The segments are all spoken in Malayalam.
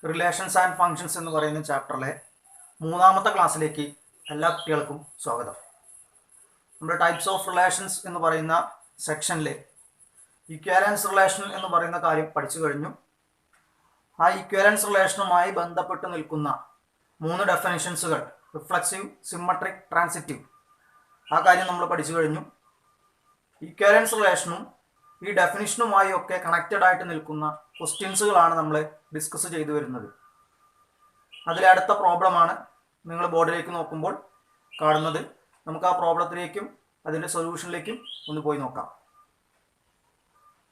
റിലേഷൻസ് ആൻഡ് ഫങ്ഷൻസ് എന്ന് പറയുന്ന ചാപ്റ്ററിലെ മൂന്നാമത്തെ ക്ലാസ്സിലേക്ക് എല്ലാ കുട്ടികൾക്കും സ്വാഗതം. നമ്മുടെ ടൈപ്സ് ഓഫ് റിലേഷൻസ് എന്ന് പറയുന്ന സെക്ഷനിൽ ഇക്വാലൻസ് റിലേഷൻ എന്ന് പറയുന്ന കാര്യം പഠിച്ചു കഴിഞ്ഞു. ആ ഇക്വാലൻസ് റിലേഷനുമായി ബന്ധപ്പെട്ട് നിൽക്കുന്ന മൂന്ന് ഡെഫിനിഷൻസുകൾ റിഫ്ലക്സീവ്, സിമ്മട്രിക്, ട്രാൻസിറ്റീവ്, ആ കാര്യം നമ്മൾ പഠിച്ചു കഴിഞ്ഞു. ഇക്വാലൻസ് റിലേഷനും ഈ ഡെഫിനിഷനുമായി ഒക്കെ കണക്റ്റഡ് ആയിട്ട് നിൽക്കുന്ന ക്വസ്റ്റ്യൻസുകളാണ് നമ്മൾ ഡിസ്കസ് ചെയ്തു വരുന്നത്. അതിലെ അടുത്ത പ്രോബ്ലമാണ് നിങ്ങൾ ബോർഡിലേക്ക് നോക്കുമ്പോൾ കാണുന്നത്. നമുക്ക് ആ പ്രോബ്ലത്തിലേക്കും അതിൻ്റെ സൊല്യൂഷനിലേക്കും ഒന്ന് പോയി നോക്കാം.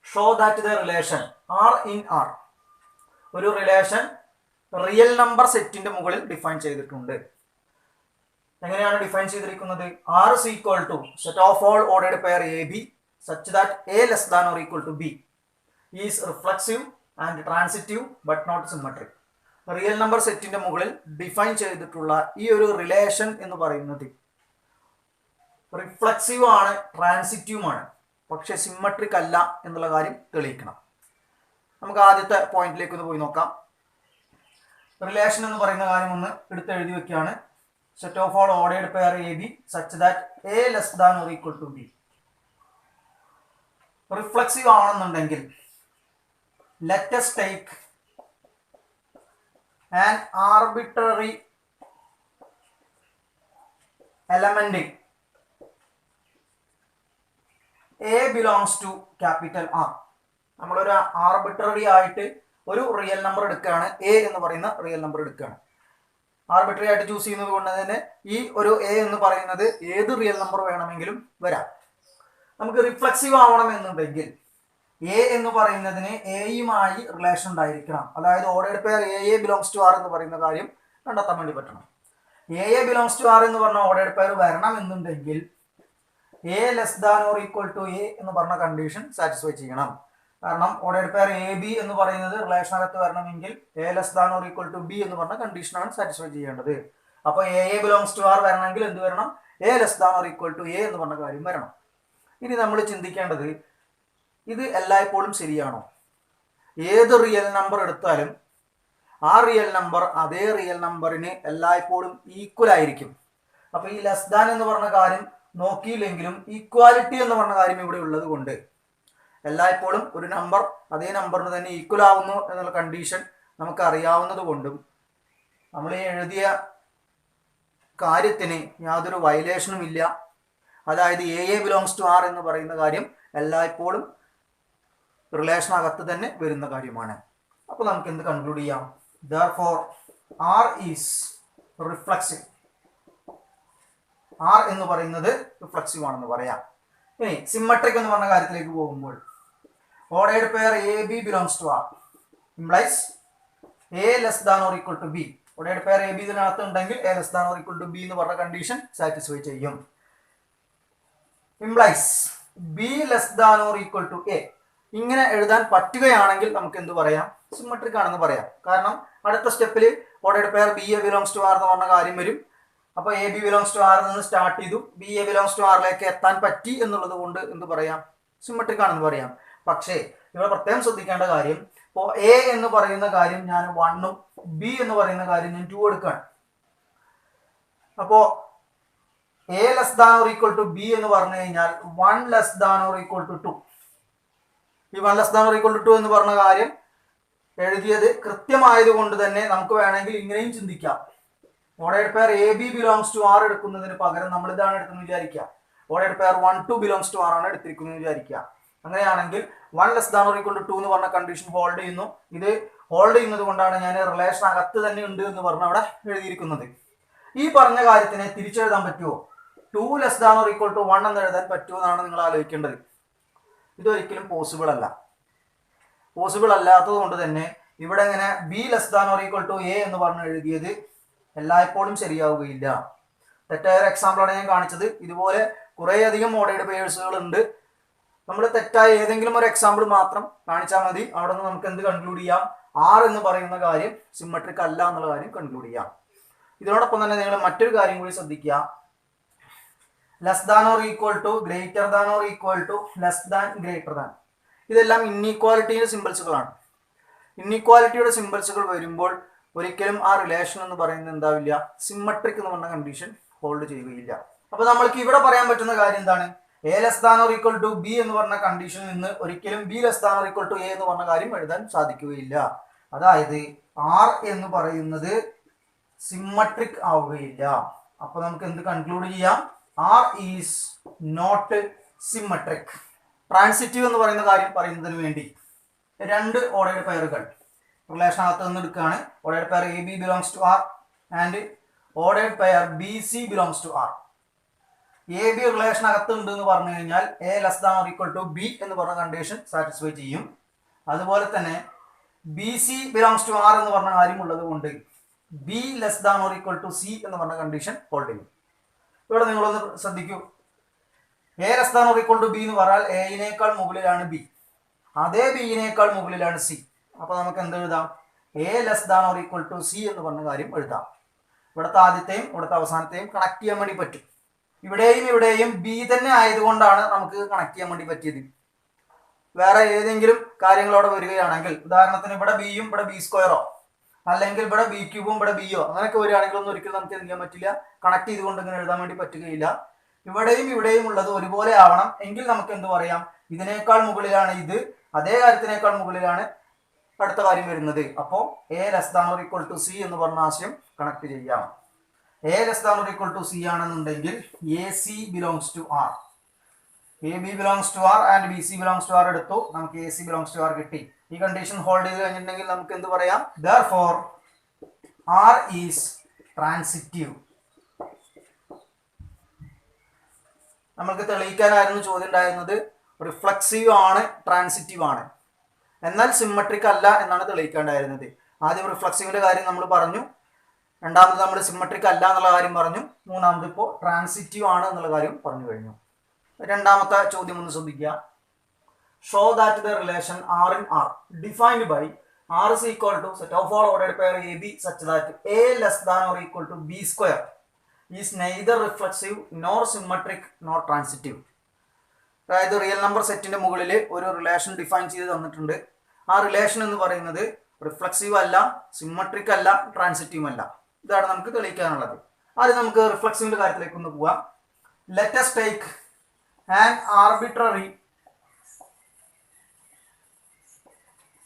Show that the relation R in R, ഒരു റിലേഷൻ റിയൽ നമ്പർ സെറ്റിന്റെ മുകളിൽ ഡിഫൈൻ ചെയ്തിട്ടുണ്ട്. എങ്ങനെയാണ് ഡിഫൈൻ ചെയ്തിരിക്കുന്നത്? R is equal to set of all ordered pair a b such that a less than or equal to b is reflexive and transitive but not symmetric. Real number സെറ്റിന്റെ മുകളിൽ ഡിഫൈൻ ചെയ്തിട്ടുള്ള ഈ ഒരു റിലേഷൻ എന്ന് പറയുന്നത് റിഫ്ലക്സീവ് ആണ്, ട്രാൻസിറ്റീവുമാണ്, പക്ഷെ സിമ്മട്രിക് അല്ല എന്നുള്ള കാര്യം തെളിയിക്കണം. നമുക്ക് ആദ്യത്തെ പോയിന്റിലേക്ക് ഒന്ന് പോയി നോക്കാം. റിലേഷൻ എന്ന് പറയുന്ന കാര്യം ഒന്ന് എടുത്ത് എഴുതി വെക്കുകയാണ്. Set of all ordered pair a b such that a less than or equal to b. Reflexive ആണെന്നുണ്ടെങ്കിൽ let us take an arbitrary element A belongs to capital R. നമ്മളൊരു ആർബിട്രറി ആയിട്ട് ഒരു റിയൽ നമ്പർ എടുക്കുകയാണ്, എ എന്ന് പറയുന്ന റിയൽ നമ്പർ എടുക്കുകയാണ്. ആർബിട്രറി ആയിട്ട് ചൂസ് ചെയ്യുന്നത് കൊണ്ട് തന്നെ ഈ ഒരു എ എന്ന് പറയുന്നത് ഏത് റിയൽ നമ്പർ വേണമെങ്കിലും വരാം. നമുക്ക് റിഫ്ലക്സീവ് ആവണം എന്നുണ്ടെങ്കിൽ എ എന്ന് പറയുന്നതിന് എയുമായി റിലേഷൻ ഉണ്ടായിരിക്കണം. അതായത് ordered pair a belongs to R എന്ന് പറയുന്ന കാര്യം കണ്ടെത്താൻ വേണ്ടി പറ്റണം. എ ബിലോങ്സ് ടു ആർ എന്ന് പറഞ്ഞ ഓർഡേർഡ് പെയർ വരണം എന്നുണ്ടെങ്കിൽ a less than or equal to a എന്ന് പറഞ്ഞ കണ്ടീഷൻ സാറ്റിസ്ഫൈ ചെയ്യണം. കാരണം ഓർഡേർഡ് പെയർ എ ബി എന്ന് പറയുന്നത് റിലേഷനകത്ത് വരണമെങ്കിൽ a less than or equal to b എന്ന് പറഞ്ഞ കണ്ടീഷനാണ് സാറ്റിസ്ഫൈ ചെയ്യേണ്ടത്. അപ്പോൾ എ ബിലോങ്സ് ടു ആർ വരണമെങ്കിൽ എന്ത് വരണം? A less than or equal to a എന്ന് പറഞ്ഞ കാര്യം വരണം. ഇനി നമ്മൾ ചിന്തിക്കേണ്ടത്, ഇത് എല്ലായ്പ്പോഴും ശരിയാണോ? ഏത് റിയൽ നമ്പർ എടുത്താലും ആ റിയൽ നമ്പർ അതേ റിയൽ നമ്പറിന് എല്ലായ്പ്പോഴും ഈക്വൽ ആയിരിക്കും. അപ്പൊ ഈ ലെസ് ദാൻ എന്ന് പറഞ്ഞ കാര്യം നോക്കിയില്ലെങ്കിലും ഈക്വാലിറ്റി എന്ന് പറഞ്ഞ കാര്യം ഇവിടെ ഉള്ളത് കൊണ്ട് എല്ലായ്പ്പോഴും ഒരു നമ്പർ അതേ നമ്പറിന് തന്നെ ഈക്വൽ ആവുന്നു എന്നുള്ള കണ്ടീഷൻ നമുക്ക് അറിയാവുന്നത് കൊണ്ടും നമ്മൾ ഈ എഴുതിയ കാര്യത്തിന് യാതൊരു വയലേഷനും ഇല്ല. അതായത് എ ബിലോങ്സ് ടു ആർ എന്ന് പറയുന്ന കാര്യം എല്ലായ്പ്പോഴും റിലേഷനകത്ത് തന്നെ വരുന്ന കാര്യമാണ്. അപ്പോൾ നമുക്ക് എന്ത് കൺക്ലൂഡ് ചെയ്യാം? therefore R is reflexive. R എന്ന് പറയുന്നത് റിഫ്ലക്സീവ് ആണെന്ന് പറയാം. ഇനി സിമ്മട്രിക് എന്ന് പറഞ്ഞ കാര്യത്തിലേക്ക് പോകുമ്പോൾ ordered pair a b belongs to R implies a less than or equal to b. Ordered pair a b ഇതിനകത്ത് ഉണ്ടെങ്കിൽ a less than or equal to b എന്ന് പറഞ്ഞ കണ്ടീഷൻ സാറ്റിസ്ഫൈ ചെയ്യും. Implies b less than or equal to a. ഇങ്ങനെ എഴുതാൻ പറ്റുകയാണെങ്കിൽ നമുക്ക് എന്ത് പറയാം? സിമ്മട്രിക് ആണെന്ന് പറയാം. കാരണം അടുത്ത സ്റ്റെപ്പിൽ ordered pair b a belongs to R എന്ന് പറഞ്ഞ കാര്യം വരും. അപ്പോൾ എ ബി ബിലോങ്സ് ടു ആറിൽ നിന്ന് സ്റ്റാർട്ട് ചെയ്തു ബി എ ബിലോങ്സ് ടു ആറിലേക്ക് എത്താൻ പറ്റി എന്നുള്ളത് കൊണ്ട് എന്ത് പറയാം? സിമ്മട്രിക് ആണെന്ന് പറയാം. പക്ഷേ ഇവിടെ പ്രത്യേകം ശ്രദ്ധിക്കേണ്ട കാര്യം, ഇപ്പോൾ എ എന്ന് പറയുന്ന കാര്യം ഞാൻ 1ഉം ബി എന്ന് പറയുന്ന കാര്യം ഞാൻ 2 എടുക്കുകയാണ്. അപ്പോൾ a less than or equal to b എന്ന് പറഞ്ഞു കഴിഞ്ഞാൽ 1 less than or equal to 2. ഈ 1 less than or equal to 2 എന്ന് പറഞ്ഞ കാര്യം എഴുതിയത് കൃത്യമായത് കൊണ്ട് തന്നെ നമുക്ക് വേണമെങ്കിൽ ഇങ്ങനെയും ചിന്തിക്കാം. Ordered pair a b belongs to R എടുക്കുന്നതിന് പകരം നമ്മൾ ഇതാണ് എടുക്കുന്നത് വിചാരിക്കുക. Ordered pair 1 2 belongs to R ആണ് എടുത്തിരിക്കുന്നത് വിചാരിക്കുക. അങ്ങനെയാണെങ്കിൽ 1 less than or equal to 2 എന്ന് പറഞ്ഞ കണ്ടീഷൻ ഹോൾഡ് ചെയ്യുന്നു. ഇത് ഹോൾഡ് ചെയ്യുന്നത് കൊണ്ടാണ് ഞാൻ റിലേഷൻ അകത്ത് തന്നെ ഉണ്ട് എന്ന് പറഞ്ഞ് അവിടെ എഴുതിയിരിക്കുന്നത്. ഈ പറഞ്ഞ കാര്യത്തിനെ തിരിച്ചെഴുതാൻ പറ്റുമോ? 2 less than or equal to 1 എന്ന് എഴുതാൻ പറ്റുമോ എന്നാണ് നിങ്ങൾ ആലോചിക്കേണ്ടത്. ഇതൊരിക്കലും പോസിബിൾ അല്ല. പോസിബിൾ അല്ലാത്തത് കൊണ്ട് തന്നെ ഇവിടെ ഇങ്ങനെ b less than or equal to a എന്ന് പറഞ്ഞ് എഴുതിയത് എല്ലായ്പ്പോഴും ശരിയാവുകയില്ല. തെറ്റായ ഒരു എക്സാമ്പിളാണ് ഞാൻ കാണിച്ചത്. ഇതുപോലെ കുറേയധികം ഓർഡേർഡ് പെയേഴ്സുകൾ ഉണ്ട്. നമ്മൾ തെറ്റായ ഏതെങ്കിലും ഒരു എക്സാമ്പിൾ മാത്രം കാണിച്ചാൽ മതി. അവിടെ നിന്ന് നമുക്ക് എന്ത് കൺക്ലൂഡ് ചെയ്യാം? ആർ എന്ന് പറയുന്ന കാര്യം സിമ്മട്രിക് അല്ല എന്നുള്ള കാര്യം കൺക്ലൂഡ് ചെയ്യാം. ഇതിനോടൊപ്പം തന്നെ നിങ്ങൾ മറ്റൊരു കാര്യം കൂടി ശ്രദ്ധിക്കുക. Less than or equal to, greater than or equal to, less than, greater than, ഇതെല്ലാം ഇൻഈക്വാലിറ്റിയുടെ സിമ്പിൾസുകളാണ്. ഇൻഇക്വാലിറ്റിയുടെ സിമ്പിൾസുകൾ വരുമ്പോൾ ഒരിക്കലും ആ റിലേഷൻ എന്ന് പറയുന്നത് എന്താവില്ല, സിമ്മട്രിക് എന്ന് പറഞ്ഞ കണ്ടീഷൻ ഹോൾഡ് ചെയ്യുകയില്ല. അപ്പൊ നമ്മൾക്ക് ഇവിടെ പറയാൻ പറ്റുന്ന കാര്യം എന്താണ്, a less than or equal to b എന്ന് പറഞ്ഞ കണ്ടീഷനിൽ നിന്ന് ഒരിക്കലും b less than or equal to a എന്ന് പറഞ്ഞ കാര്യം എഴുതാൻ സാധിക്കുകയില്ല. അതായത് ആർ എന്ന് പറയുന്നത് സിമ്മട്രിക് ആവുകയില്ല. അപ്പൊ നമുക്ക് എന്ത് കൺക്ലൂഡ് ചെയ്യാം, R is not symmetric. Transitive എന്ന് പറയുന്ന കാര്യം പറയുന്നതിന് വേണ്ടി രണ്ട് ഓർഡേഡ് പെയറുകൾ റിലേഷനകത്ത് നിന്ന് എടുക്കുകയാണ്. Ordered pair a b belongs to r and ordered pair b c belongs to r. A b റിലേഷനകത്ത് ഉണ്ട് എന്ന് പറഞ്ഞു കഴിഞ്ഞാൽ a less than or equal to b എന്ന് പറഞ്ഞ കണ്ടീഷൻ സാറ്റിസ്ഫൈ ചെയ്യും. അതുപോലെ തന്നെ b c belongs to R എന്ന് പറഞ്ഞ കാര്യം ഉള്ളത് കൊണ്ട് b less than or equal to c എന്ന് പറഞ്ഞ കണ്ടീഷൻ ഹോൾഡ് ചെയ്യും. ഇവിടെ നിങ്ങളൊന്ന് ശ്രദ്ധിക്കൂ, a less than or equal to b എന്ന് പറഞ്ഞാൽ എയിനേക്കാൾ മുകളിലാണ് ബി, അതേ ബിയിനേക്കാൾ മുകളിലാണ് സി. അപ്പൊ നമുക്ക് എന്ത് എഴുതാം, a less than or equal to c എന്ന് പറഞ്ഞ കാര്യം എഴുതാം. ഇവിടുത്തെ ആദ്യത്തെയും ഇവിടുത്തെ അവസാനത്തെയും കണക്ട് ചെയ്യാൻ വേണ്ടി പറ്റും. ഇവിടെയും ബി തന്നെ ആയതുകൊണ്ടാണ് നമുക്ക് കണക്ട് ചെയ്യാൻ വേണ്ടി പറ്റിയത്. വേറെ ഏതെങ്കിലും കാര്യങ്ങളോടെ വരികയാണെങ്കിൽ, ഉദാഹരണത്തിന് ഇവിടെ ബിയും ഇവിടെ ബി സ്ക്വയറോ അല്ലെങ്കിൽ ഇവിടെ ബി ക്യൂബും ഇവിടെ ബിയോ അങ്ങനെയൊക്കെ വരികയാണെങ്കിൽ ഒന്നും ഒരിക്കലും നമുക്ക് എന്ത് ചെയ്യാൻ പറ്റില്ല, കണക്ട് ചെയ്തുകൊണ്ട് ഇങ്ങനെ എഴുതാൻ വേണ്ടി പറ്റുകയില്ല. ഇവിടെയും ഉള്ളത് ഒരുപോലെ ആവണം എങ്കിൽ നമുക്ക് എന്ത് പറയാം, ഇതിനേക്കാൾ മുകളിലാണ് ഇത്, അതേ കാര്യത്തിനേക്കാൾ മുകളിലാണ് അടുത്ത കാര്യം വരുന്നത്. അപ്പോൾ a less than or equal to c എന്ന് പറഞ്ഞ ആശയം കണക്ട് ചെയ്യാം. A less than or equal to c ആണെന്നുണ്ടെങ്കിൽ a c belongs to r, a b belongs to r and b c belongs to r എടുത്തു, നമുക്ക് a c belongs to r കിട്ടി. ഈ കണ്ടീഷൻ ഹോൾഡ് ചെയ്ത് കഴിഞ്ഞിട്ടുണ്ടെങ്കിൽ നമുക്ക് എന്ത് പറയാം, therefore ആർ ഈസ് ട്രാൻസിറ്റീവ്. നമ്മൾക്ക് തെളിയിക്കാനായിരുന്നു ചോദ്യം ഉണ്ടായിരുന്നത്, റിഫ്ലക്സീവ് ആണ് ട്രാൻസിറ്റീവ് ആണ്, എന്നാൽ സിമ്മട്രിക് അല്ല എന്നാണ് തെളിയിക്കാണ്ടായിരുന്നത്. ആദ്യം റിഫ്ലക്സീവിന്റെ കാര്യം നമ്മൾ പറഞ്ഞു, രണ്ടാമത് നമ്മൾ സിമ്മട്രിക് അല്ല എന്നുള്ള കാര്യം പറഞ്ഞു, മൂന്നാമത് ഇപ്പോൾ ട്രാൻസിറ്റീവ് ആണ് എന്നുള്ള കാര്യം പറഞ്ഞു കഴിഞ്ഞു. രണ്ടാമത്തെ ചോദ്യം ഒന്ന് ശ്രദ്ധിക്കുക. Show that the relation R in R defined by R is equal to set of all ordered pair a b such that a less than or equal to b square is neither reflexive nor symmetric nor transitive. അതായത് റിയൽ നമ്പർ സെറ്റിന്റെ മുകളിൽ ഒരു റിലേഷൻ ഡിഫൈൻ ചെയ്ത് തന്നിട്ടുണ്ട്. ആ റിലേഷൻ എന്ന് പറയുന്നത് റിഫ്ലക്സീവ് അല്ല, സിമ്മട്രിക് അല്ല, ട്രാൻസിറ്റീവ് അല്ല. ഇതാണ് നമുക്ക് തെളിയിക്കാനുള്ളത്. ആദ്യം നമുക്ക് റിഫ്ലക്സീവിന്റെ കാര്യത്തിലേക്ക് ഒന്ന് പോവാം. Let us take an arbitrary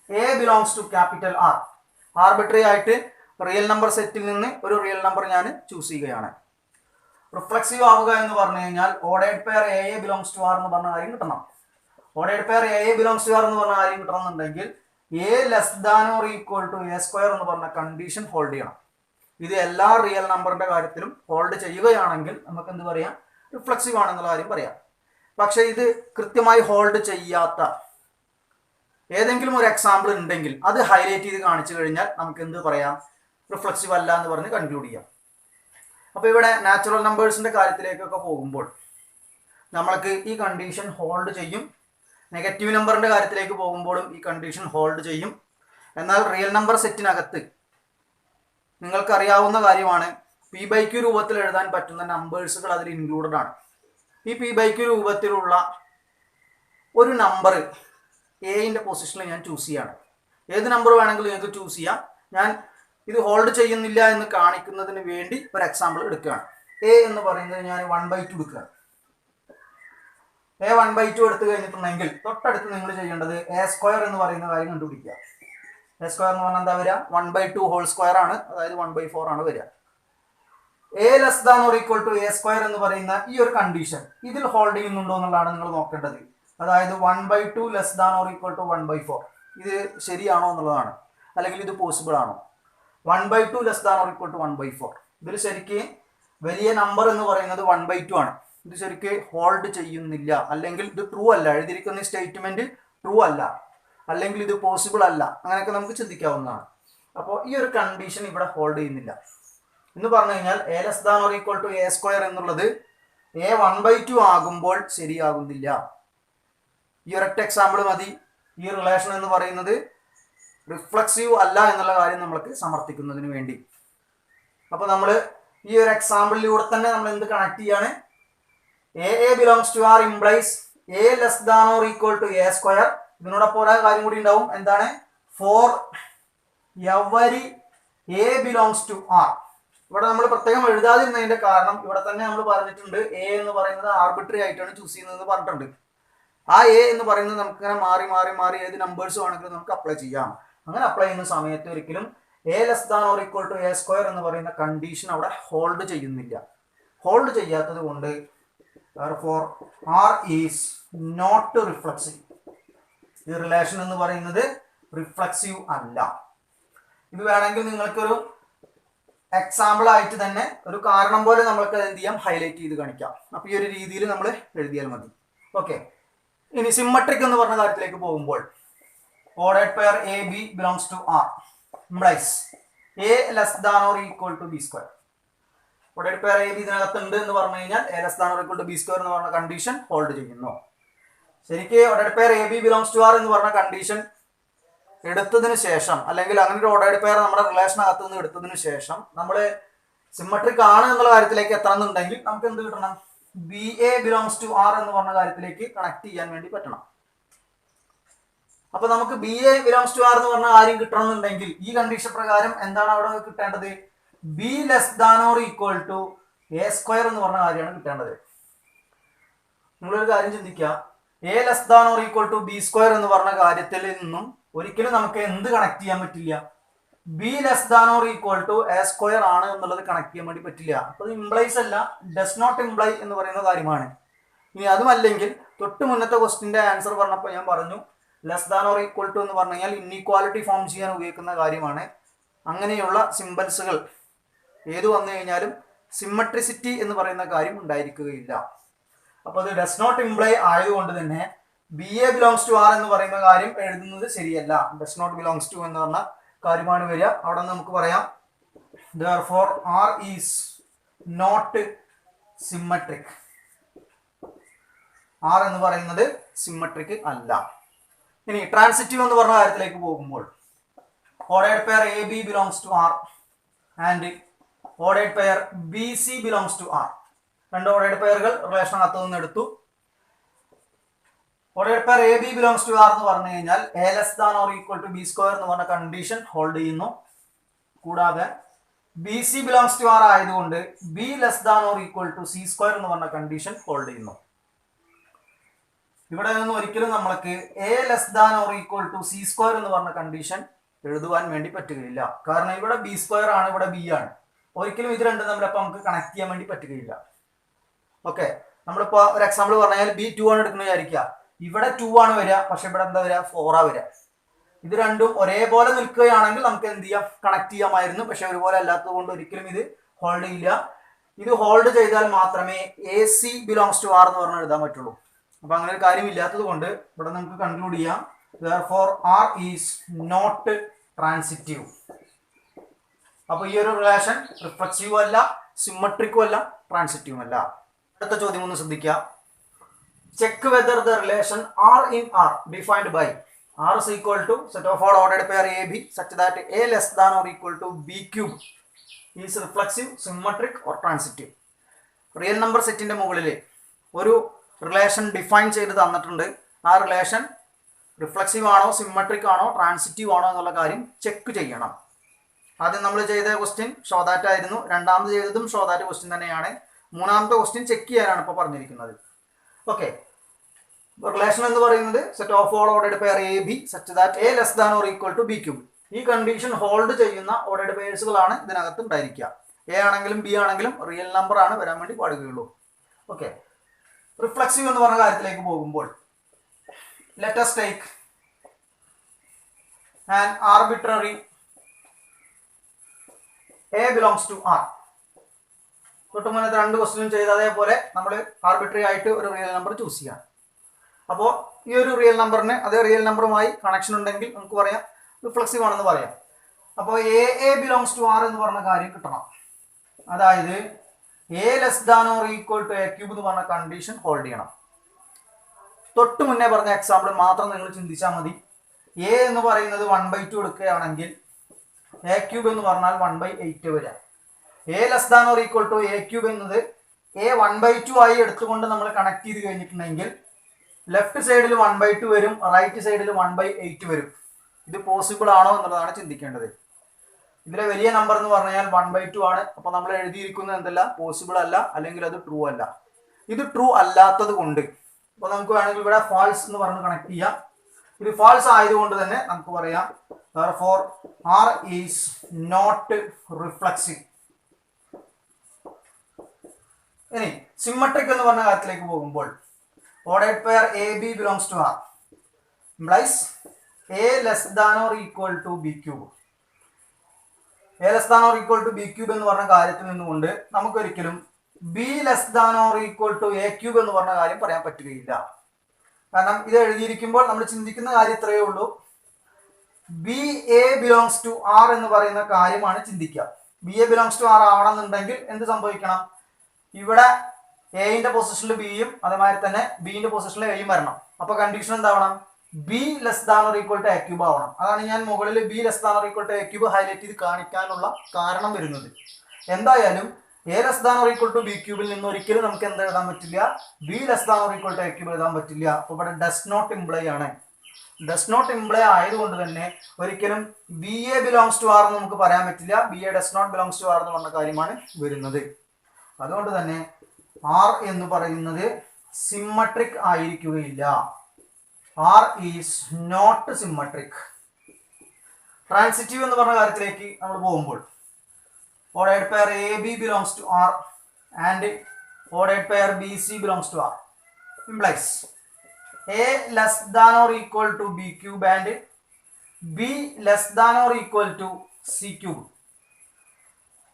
A belongs to capital R. Arbitrary ആയിട്ട് റിയൽ നമ്പർ സെറ്റിൽ നിന്ന് ഒരു റിയൽ നമ്പർ ഞാൻ ചൂസ് ചെയ്യുകയാണ്. റിഫ്ലക്സീവ് ആവുക എന്ന് പറഞ്ഞു കഴിഞ്ഞാൽ ordered pair a belongs to R എന്ന് പറഞ്ഞ കാര്യം കിട്ടണം. Ordered pair a belongs to R എന്ന് പറഞ്ഞ കാര്യം കിട്ടണമെന്നുണ്ടെങ്കിൽ a less than or equal to a square എന്ന് പറഞ്ഞ കണ്ടീഷൻ ഹോൾഡ് ചെയ്യണം. ഇത് എല്ലാ റിയൽ നമ്പറിന്റെ കാര്യത്തിലും ഹോൾഡ് ചെയ്യുകയാണെങ്കിൽ നമുക്ക് എന്ത് പറയാം, റിഫ്ലക്സീവ് ആണെന്നുള്ള കാര്യം പറയാം. പക്ഷെ ഇത് കൃത്യമായി ഹോൾഡ് ചെയ്യാത്ത ഏതെങ്കിലും ഒരു എക്സാമ്പിൾ ഉണ്ടെങ്കിൽ അത് ഹൈലൈറ്റ് ചെയ്ത് കാണിച്ചു കഴിഞ്ഞാൽ നമുക്ക് എന്ത് പറയാം, റിഫ്ലക്സീവ് അല്ല എന്ന് പറഞ്ഞ് കൺക്ലൂഡ് ചെയ്യാം. അപ്പോൾ ഇവിടെ നാച്ചുറൽ നമ്പേഴ്സിന്റെ കാര്യത്തിലേക്കൊക്കെ പോകുമ്പോൾ നമ്മൾക്ക് ഈ കണ്ടീഷൻ ഹോൾഡ് ചെയ്യും. നെഗറ്റീവ് നമ്പറിന്റെ കാര്യത്തിലേക്ക് പോകുമ്പോഴും ഈ കണ്ടീഷൻ ഹോൾഡ് ചെയ്യും. എന്നാൽ റിയൽ നമ്പർ സെറ്റിനകത്ത് നിങ്ങൾക്കറിയാവുന്ന കാര്യമാണ്, പി ബൈ ക്യൂ രൂപത്തിൽ എഴുതാൻ പറ്റുന്ന നമ്പേഴ്സുകൾ അതിൽ ഇൻക്ലൂഡഡ് ആണ്. ഈ പി ബൈ ക്യൂ രൂപത്തിലുള്ള ഒരു നമ്പർ എന്റെ പൊസിഷനിൽ ഞാൻ ചൂസ് ചെയ്യാണ്. ഏത് നമ്പർ വേണമെങ്കിലും നിങ്ങൾക്ക് ചൂസ് ചെയ്യാം. ഞാൻ ഇത് ഹോൾഡ് ചെയ്യുന്നില്ല എന്ന് കാണിക്കുന്നതിന് വേണ്ടി ഒരു എക്സാമ്പിൾ എടുക്കുകയാണ്. എ എന്ന് പറയുന്നത് ഞാൻ 1/2 എടുക്കുകയാണ്. എ 1/2 എടുത്തു കഴിഞ്ഞിട്ടുണ്ടെങ്കിൽ തൊട്ടടുത്ത് നിങ്ങൾ ചെയ്യേണ്ടത് എ സ്ക്വയർ എന്ന് പറയുന്ന കാര്യം കണ്ടുപിടിക്കുക. എ സ്ക്വയർ എന്ന് പറഞ്ഞാൽ എന്താ വരിക, 1/2 ഹോൾ സ്ക്വയർ ആണ്, അതായത് 1/4 ആണ് വരിക. A less than or equal to a square എന്ന് പറയുന്ന ഈ ഒരു കണ്ടീഷൻ ഇതിൽ ഹോൾഡ് ചെയ്യുന്നുണ്ടോ എന്നുള്ളതാണ് നിങ്ങൾ നോക്കേണ്ടത്. അതായത് 1/2 less than or equal to 1/4 ഇത് ശരിയാണോ എന്നുള്ളതാണ്, അല്ലെങ്കിൽ ഇത് പോസിബിൾ ആണോ. 1/2 less than or equal to 1/4 ഇതിൽ ശരിക്ക് വലിയ നമ്പർ എന്ന് പറയുന്നത് 1/2 ആണ്. ഇത് ശരിക്ക് ഹോൾഡ് ചെയ്യുന്നില്ല, അല്ലെങ്കിൽ ഇത് ട്രൂ അല്ല, എഴുതിയിരിക്കുന്ന സ്റ്റേറ്റ്മെന്റ് ട്രൂ അല്ല, അല്ലെങ്കിൽ ഇത് പോസിബിൾ അല്ല, അങ്ങനെയൊക്കെ നമുക്ക് ചിന്തിക്കാവുന്നതാണ്. അപ്പോൾ ഈ ഒരു കണ്ടീഷൻ ഇവിടെ ഹോൾഡ് ചെയ്യുന്നില്ല എന്ന് പറഞ്ഞു കഴിഞ്ഞാൽ a less than or equal to a square എന്നുള്ളത് എ 1/2 ആകുമ്പോൾ ശരിയാകുന്നില്ല. ഈ ഒരൊറ്റ എക്സാമ്പിൾ മതി ഈ റിലേഷൻ എന്ന് പറയുന്നത് റിഫ്ലക്സീവ് അല്ല എന്നുള്ള കാര്യം നമ്മൾക്ക് സമർത്ഥിക്കുന്നതിന് വേണ്ടി. അപ്പോൾ നമ്മൾ ഈ ഒരു എക്സാമ്പിളിലൂടെ തന്നെ നമ്മൾ എന്ത് കണക്ട് ചെയ്യാണ്, a belongs to R implies a less than or equal to a square. ഇതിനോടൊപ്പം ഒരേ കാര്യം കൂടി ഉണ്ടാവും, എന്താണ്, for every a belongs to R. ഇവിടെ നമ്മൾ പ്രത്യേകം എഴുതാതിരുന്നതിന്റെ കാരണം ഇവിടെ തന്നെ നമ്മൾ പറഞ്ഞിട്ടുണ്ട് എ എന്ന് പറയുന്നത് ആർബിട്രറി ആയിട്ടാണ് ചൂസ് ചെയ്യുന്നത് പറഞ്ഞിട്ടുണ്ട്. ആ എ എന്ന് പറയുന്നത് നമുക്ക് ഇങ്ങനെ മാറി മാറി മാറി ഏത് നമ്പേഴ്സ് വേണമെങ്കിലും നമുക്ക് അപ്ലൈ ചെയ്യാം. അങ്ങനെ അപ്ലൈ ചെയ്യുന്ന സമയത്ത് ഒരിക്കലും a less than or equal to a square എന്ന് പറയുന്ന കണ്ടീഷൻ അവിടെ ഹോൾഡ് ചെയ്യുന്നില്ല. ഹോൾഡ് ചെയ്യാത്തത് കൊണ്ട് therefore R is not reflexive. ഈ റിലേഷൻ എന്ന് പറയുന്നത് റിഫ്ലക്സീവ് അല്ല. ഇത് വേണമെങ്കിൽ നിങ്ങൾക്കൊരു എക്സാമ്പിൾ ആയിട്ട് തന്നെ ഒരു കാരണം പോലെ നമ്മൾക്ക് എന്ത് ചെയ്യാം, ഹൈലൈറ്റ് ചെയ്ത് കാണിക്കാം. അപ്പൊ ഈ ഒരു രീതിയിൽ നമ്മൾ എഴുതിയാൽ മതി. ഓക്കെ, ഇനി സിമ്മട്രിക് എന്ന് പറഞ്ഞ കാര്യത്തിലേക്ക് പോകുമ്പോൾ ordered pair a b belongs to R implies a less than or equal to b square. Ordered pair a b ഇതിനകത്തുണ്ട് എന്ന് പറഞ്ഞു കഴിഞ്ഞാൽ a less than or equal to b square എന്ന് പറഞ്ഞ കണ്ടീഷൻ ഹോൾഡ് ചെയ്യുന്നു. ശരിക്ക് ordered pair a b belongs to R എന്ന് പറഞ്ഞ കണ്ടീഷൻ എടുത്തതിന് ശേഷം, അല്ലെങ്കിൽ അങ്ങനെ ഒരു ഓർഡേർഡ് പെയർ നമ്മുടെ റിലേഷനകത്ത് നിന്ന് എടുത്തതിന് ശേഷം നമ്മൾ സിമ്മട്രിക് ആണ് എന്നുള്ള കാര്യത്തിലേക്ക് എത്തണമെന്നുണ്ടെങ്കിൽ നമുക്ക് എന്ത് കിട്ടണം, b a belongs to R എന്ന് പറഞ്ഞ കാര്യത്തിലേക്ക് കണക്ട് ചെയ്യാൻ വേണ്ടി പറ്റണം. അപ്പൊ നമുക്ക് b a belongs to R എന്ന് പറഞ്ഞ കാര്യം കിട്ടണമെന്നുണ്ടെങ്കിൽ ഈ കണ്ടീഷൻ പ്രകാരം എന്താണ് അവിടെ കിട്ടേണ്ടത്, b less than or equal to a square എന്ന് പറഞ്ഞ കാര്യമാണ് കിട്ടേണ്ടത്. നിങ്ങളൊരു കാര്യം ചിന്തിക്കുക, a less than or equal to b square എന്ന് പറഞ്ഞ കാര്യത്തിൽ നിന്നും ഒരിക്കലും നമുക്ക് എന്ത് കണക്ട് ചെയ്യാൻ പറ്റില്ല, b less than or equal to a square ആണ് എന്നുള്ളത് കണക്ട് ചെയ്യാൻ വേണ്ടി പറ്റില്ല. അപ്പൊ ഇത് ഇംപ്ലൈസ് അല്ല, ഡസ് നോട്ട് ഇംപ്ലൈ എന്ന് പറയുന്ന കാര്യമാണ്. ഇനി അതുമല്ലെങ്കിൽ തൊട്ട് മുന്നത്തെ ക്വസ്റ്റിന്റെ ആൻസർ പറഞ്ഞപ്പോൾ ഞാൻ പറഞ്ഞു less than or equal to എന്ന് പറഞ്ഞു കഴിഞ്ഞാൽ ഇൻഇക്വാലിറ്റി ഫോം ചെയ്യാൻ ഉപയോഗിക്കുന്ന കാര്യമാണ്. അങ്ങനെയുള്ള സിംബൽസുകൾ ഏത് വന്നു കഴിഞ്ഞാലും സിമ്മട്രിസിറ്റി എന്ന് പറയുന്ന കാര്യം ഉണ്ടായിരിക്കുകയില്ല. അപ്പോൾ അത് ഡസ് നോട്ട് ഇംപ്ലൈ ആയതുകൊണ്ട് തന്നെ b a belongs to R എന്ന് പറയുന്ന കാര്യം എഴുതുന്നത് ശരിയല്ല. ഡസ് നോട്ട് ബിലോങ്സ് ടു എന്ന് പറഞ്ഞ കാര്യമാണ് വരിക. അവിടെ നമുക്ക് പറയാം therefore R is not symmetric. R എന്ന് പറയുന്നത് സിമ്മട്രിക് അല്ല. ഇനി ട്രാൻസിറ്റീവ് എന്ന് പറഞ്ഞ കാര്യത്തിലേക്ക് പോകുമ്പോൾ ordered pair a b belongs to r and ordered pair b c belongs to r. രണ്ട് ഓർഡേർഡ് പെയറുകൾ റിലേഷനകത്ത് നിന്ന് എടുത്തു. Ordered pair a b belongs to R എന്ന് പറഞ്ഞു കഴിഞ്ഞാൽ a less than or equal to b square എന്ന് പറഞ്ഞ കണ്ടീഷൻ ഹോൾഡ് ചെയ്യുന്നു. കൂടാതെ b c belongs to r ആയതുകൊണ്ട് b less than or equal to c square എന്ന് പറഞ്ഞ കണ്ടീഷൻ ഹോൾഡ് ചെയ്യുന്നു. ഇവിടെ നിന്ന് ഒരിക്കലും നമ്മൾക്ക് a less than or equal to c square എന്ന് പറഞ്ഞ കണ്ടീഷൻ എഴുതുവാൻ വേണ്ടി പറ്റുകയില്ല. കാരണം ഇവിടെ ബി സ്ക്വയർ ആണ്, ഇവിടെ ബി ആണ്. ഒരിക്കലും ഇത് രണ്ടും തമ്മിലപ്പോൾ നമുക്ക് കണക്ട് ചെയ്യാൻ വേണ്ടി പറ്റുകയില്ല. ഓക്കെ, നമ്മളിപ്പോൾ ഒരു എക്സാമ്പിൾ പറഞ്ഞാൽ ബി ടു ആണ് എടുക്കുന്നത് വിചാരിക്കുക. ഇവിടെ 2 ആണ് വരിക, പക്ഷെ ഇവിടെ എന്താ വരിക, 4 ആ വരിക. ഇത് രണ്ടും ഒരേപോലെ നിൽക്കുകയാണെങ്കിൽ നമുക്ക് എന്ത് ചെയ്യാം, കണക്ട് ചെയ്യാമായിരുന്നു. പക്ഷെ ഒരുപോലെ അല്ലാത്തത് കൊണ്ട് ഒരിക്കലും ഇത് ഹോൾഡ് ചെയ്യില്ല. ഇത് ഹോൾഡ് ചെയ്താൽ മാത്രമേ a c belongs to R എന്ന് പറഞ്ഞാൽ എഴുതാൻ പറ്റുള്ളൂ. അപ്പൊ അങ്ങനെ ഒരു കാര്യം ഇല്ലാത്തത് കൊണ്ട് ഇവിടെ നമുക്ക് കൺക്ലൂഡ് ചെയ്യാം therefore R is not transitive. അപ്പൊ ഈ ഒരു റിലേഷൻ റിഫ്ലക്സീവ് അല്ല, സിമ്മട്രിക്കും അല്ല, ട്രാൻസിറ്റീവും അല്ല. അടുത്ത ചോദ്യം ഒന്ന് ശ്രദ്ധിക്കുക. Check whether the relation R in R defined by R is equal to set of all ordered pair A B such that A less than or equal to B cube is reflexive, symmetric or transitive. Real number സെറ്റിന്റെ മുകളിൽ ഒരു റിലേഷൻ ഡിഫൈൻ ചെയ്ത് തന്നിട്ടുണ്ട്. ആ റിലേഷൻ റിഫ്ലക്സീവ് ആണോ, സിമ്മട്രിക് ആണോ, ട്രാൻസിറ്റീവ് ആണോ എന്നുള്ള കാര്യം ചെക്ക് ചെയ്യണം. ആദ്യം നമ്മൾ ചെയ്ത ക്വസ്റ്റ്യൻ ഷോദാറ്റ് ആയിരുന്നു. രണ്ടാമത് ചെയ്തതും ഷോദാറ്റ് ക്വസ്റ്റ്യൻ തന്നെയാണ്. മൂന്നാമത്തെ ക്വസ്റ്റ്യൻ ചെക്ക് ചെയ്യാനാണ് ഇപ്പോൾ പറഞ്ഞിരിക്കുന്നത്. ഓക്കെ, റിലേഷൻ എന്ന് പറയുന്നത് set of all ordered pair a b such that a less than or equal to b cube. ഈ കണ്ടീഷൻ ഹോൾഡ് ചെയ്യുന്ന ഓർഡേർഡ് പെയർസുകളാണ് ഇതിനകത്ത് ഉണ്ടായിരിക്കുക. എ ആണെങ്കിലും ബി ആണെങ്കിലും റിയൽ നമ്പർ ആണ് വരാൻ വേണ്ടി പാടുകയുള്ളൂ. ഓക്കെ, റിഫ്ലക്സീവ് എന്ന് പറഞ്ഞ കാര്യത്തിലേക്ക് പോകുമ്പോൾ let us take an arbitrary A belongs to R. തൊട്ട് മുന്നത്തെ രണ്ട് ക്വസ്റ്റ്യനും ചെയ്ത അതേപോലെ നമ്മൾ ആർബിട്രറി ആയിട്ട് ഒരു റിയൽ നമ്പർ ചൂസ് ചെയ്യാം. അപ്പോൾ ഈ ഒരു റിയൽ നമ്പറിന് അതേ റിയൽ നമ്പറുമായി കണക്ഷൻ ഉണ്ടെങ്കിൽ നമുക്ക് പറയാം റിഫ്ലക്സീവ് ആണെന്ന് പറയാം. അപ്പോൾ എ ബിലോങ്സ് ടു ആർ എന്ന് പറഞ്ഞ കാര്യം കിട്ടണം. അതായത് a less than or equal to a cube എന്ന് പറഞ്ഞ കണ്ടീഷൻ ഹോൾഡ് ചെയ്യണം. തൊട്ട് മുന്നേ പറഞ്ഞ എക്സാമ്പിൾ മാത്രം നിങ്ങൾ ചിന്തിച്ചാൽ മതി. എ എന്ന് പറയുന്നത് 1/2 എടുക്കുകയാണെങ്കിൽ എ ക്യൂബ് എന്ന് പറഞ്ഞാൽ 1/8 വരിക. A less than or equal to a cube എന്നത് എ 1/2 ആയി എടുത്തുകൊണ്ട് നമ്മൾ കണക്ട് ചെയ്ത് കഴിഞ്ഞിട്ടുണ്ടെങ്കിൽ ലെഫ്റ്റ് സൈഡിൽ 1/2 വരും, റൈറ്റ് സൈഡിൽ 1/8 വരും. ഇത് പോസിബിൾ ആണോ എന്നുള്ളതാണ് ചിന്തിക്കേണ്ടത്. ഇതിലെ വലിയ നമ്പർ എന്ന് പറഞ്ഞാൽ 1/2 ആണ്. അപ്പോൾ നമ്മൾ എഴുതിയിരിക്കുന്നത് എന്തല്ല, പോസിബിൾ അല്ല, അല്ലെങ്കിൽ അത് ട്രൂ അല്ല. ഇത് ട്രൂ അല്ലാത്തത് കൊണ്ട് അപ്പോൾ നമുക്ക് വേണമെങ്കിൽ ഇവിടെ ഫാൾസ് എന്ന് പറഞ്ഞ് കണക്ട് ചെയ്യാം. ഇത് ഫാൾസ് ആയതുകൊണ്ട് തന്നെ നമുക്ക് പറയാം therefore R is not reflexive. ഇനി സിമ്മട്രിക് എന്ന് പറഞ്ഞ കാര്യത്തിലേക്ക് പോകുമ്പോൾ ordered pair a b belongs to R implies a less than or equal to b cube. a less than or equal to b cube എന്ന് പറഞ്ഞ കാര്യത്തിൽ നിന്നുകൊണ്ട് നമുക്കൊരിക്കലും b less than or equal to a cube എന്ന് പറഞ്ഞ കാര്യം പറയാൻ പറ്റുകയില്ല. കാരണം ഇത് എഴുതിയിരിക്കുമ്പോൾ നമ്മൾ ചിന്തിക്കുന്ന കാര്യം ഇത്രയേ ഉള്ളൂ, b a belongs to R എന്ന് പറയുന്ന കാര്യമാണ് ചിന്തിക്കുക. B a belongs to r ആവണമെന്നുണ്ടെങ്കിൽ എന്ത് സംഭവിക്കണം, ഇവിടെ എന്റെ പൊസിഷനിൽ ബിയും അതേമാതിരി തന്നെ ബിന്റെ പൊസിഷനിൽ എയും വരണം. അപ്പൊ കണ്ടീഷൻ എന്താവണം, b less than or equal to a cube ആവണം. അതാണ് ഞാൻ മുകളിൽ b less than or equal to a cube highlight ചെയ്ത് കാണിക്കാനുള്ള കാരണം വരുന്നത്. എന്തായാലും a less than or equal to b ക്യൂബിൽ നിന്ന് ഒരിക്കലും നമുക്ക് എന്താ എഴുതാൻ പറ്റില്ല, b less than or equal to a cube എഴുതാൻ പറ്റില്ല. അപ്പൊ ഇവിടെ ഡസ് നോട്ട് ഇംപ്ലൈ ആണ്. ഡസ് നോട്ട് ഇംപ്ലൈ ആയതുകൊണ്ട് തന്നെ ഒരിക്കലും b a belongs to R എന്ന് നമുക്ക് പറയാൻ പറ്റില്ല. B a does not belongs to R എന്ന് പറഞ്ഞ കാര്യമാണ് വരുന്നത്. അതുകൊണ്ട് തന്നെ ആർ എന്ന് പറയുന്നത് സിമ്മട്രിക് ആയിരിക്കുകയില്ല. R is not symmetric. Transitive എന്ന് പറഞ്ഞ കാര്യത്തിലേക്ക് നമ്മൾ പോകുമ്പോൾ ordered pair a b belongs to r and ordered pair b c belongs to R implies a less than or equal to b cube and b less than or equal to c cube.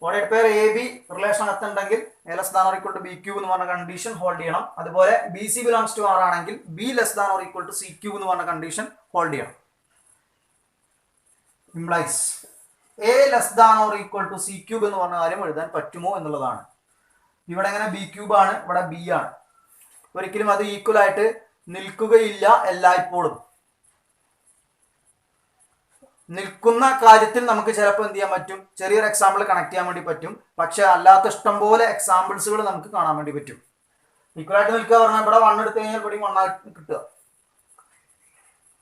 Ordered pair a b relation അകത്തുണ്ടെങ്കിൽ a less than or equal to b cube എന്ന് പറഞ്ഞ കണ്ടീഷൻ ഹോൾഡ് ചെയ്യണം. അതുപോലെ b c belongs to r ആണെങ്കിൽ b less than or equal to c cube എന്ന് പറഞ്ഞ കണ്ടീഷൻ ഹോൾഡ് ചെയ്യണം. Implies a less than or equal to c cube എന്ന് പറഞ്ഞ കാര്യം എഴുതാൻ പറ്റുമോ എന്നുള്ളതാണ്. ഇവിടെ എങ്ങനെ ബി ക്യൂബ് ആണ്, ഇവിടെ ബി ആണ്. ഒരിക്കലും അത് ഈക്വൽ ആയിട്ട് നിൽക്കുകയില്ല. എല്ലായ്പ്പോഴും നിൽക്കുന്ന കാര്യത്തിൽ നമുക്ക് ചിലപ്പോൾ എന്ത് ചെയ്യാൻ പറ്റും, ചെറിയൊരു എക്സാമ്പിൾ കണക്ട് ചെയ്യാൻ വേണ്ടി പറ്റും. പക്ഷെ അല്ലാത്ത ഇഷ്ടംപോലെ എക്സാമ്പിൾസുകൾ നമുക്ക് കാണാൻ വേണ്ടി പറ്റും. ഈക്വൽ ആയിട്ട് നിൽക്കുക പറഞ്ഞാൽ ഇവിടെ 1 എടുത്തു കഴിഞ്ഞാൽ ഇവിടെ 1 ആയിട്ട് കിട്ടുക.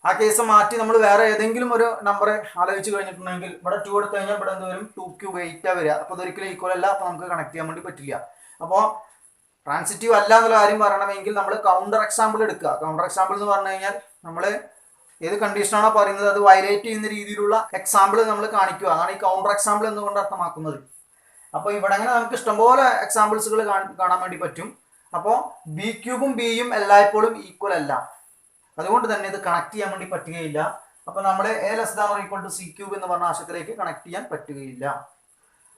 ആ കേസ് മാറ്റി നമ്മൾ വേറെ ഏതെങ്കിലും ഒരു നമ്പർ ആലോചിച്ച് കഴിഞ്ഞിട്ടുണ്ടെങ്കിൽ ഇവിടെ 2 എടുത്തു കഴിഞ്ഞാൽ ഇവിടെ എന്ത് വരും, 2 ക്യൂബ് 8 വരിക. അപ്പോൾ അതൊരിക്കലും ഈക്വൽ അല്ല. അപ്പോൾ നമുക്ക് കണക്ട് ചെയ്യാൻ വേണ്ടി പറ്റില്ല. അപ്പോൾ ട്രാൻസിറ്റീവ് അല്ല എന്നുള്ള കാര്യം പറയണമെങ്കിൽ നമ്മൾ കൗണ്ടർ എക്സാമ്പിൾ എടുക്കുക. കൗണ്ടർ എക്സാമ്പിൾ എന്ന് പറഞ്ഞു കഴിഞ്ഞാൽ നമ്മൾ ഏത് കണ്ടീഷനാണോ പറയുന്നത് അത് വയലേറ്റ് ചെയ്യുന്ന രീതിയിലുള്ള എക്സാമ്പിൾ നമ്മൾ കാണിക്കുക. അതാണ് ഈ കൗണ്ടർ എക്സാമ്പിൾ എന്നുകൊണ്ട് അർത്ഥമാക്കുന്നത്. അപ്പോൾ ഇവിടെ അങ്ങനെ നമുക്ക് ഇഷ്ടംപോലെ എക്സാമ്പിൾസുകൾ കാണാൻ വേണ്ടി പറ്റും. അപ്പോൾ ബി ക്യൂബും ബിയും എല്ലായ്പ്പോഴും ഈക്വൽ അല്ല. അതുകൊണ്ട് തന്നെ ഇത് കണക്ട് ചെയ്യാൻ വേണ്ടി പറ്റുകയില്ല. അപ്പോൾ നമ്മൾ a less than or equal to c cube എന്ന് പറഞ്ഞ ആശയത്തിലേക്ക് കണക്ട് ചെയ്യാൻ പറ്റുകയില്ല.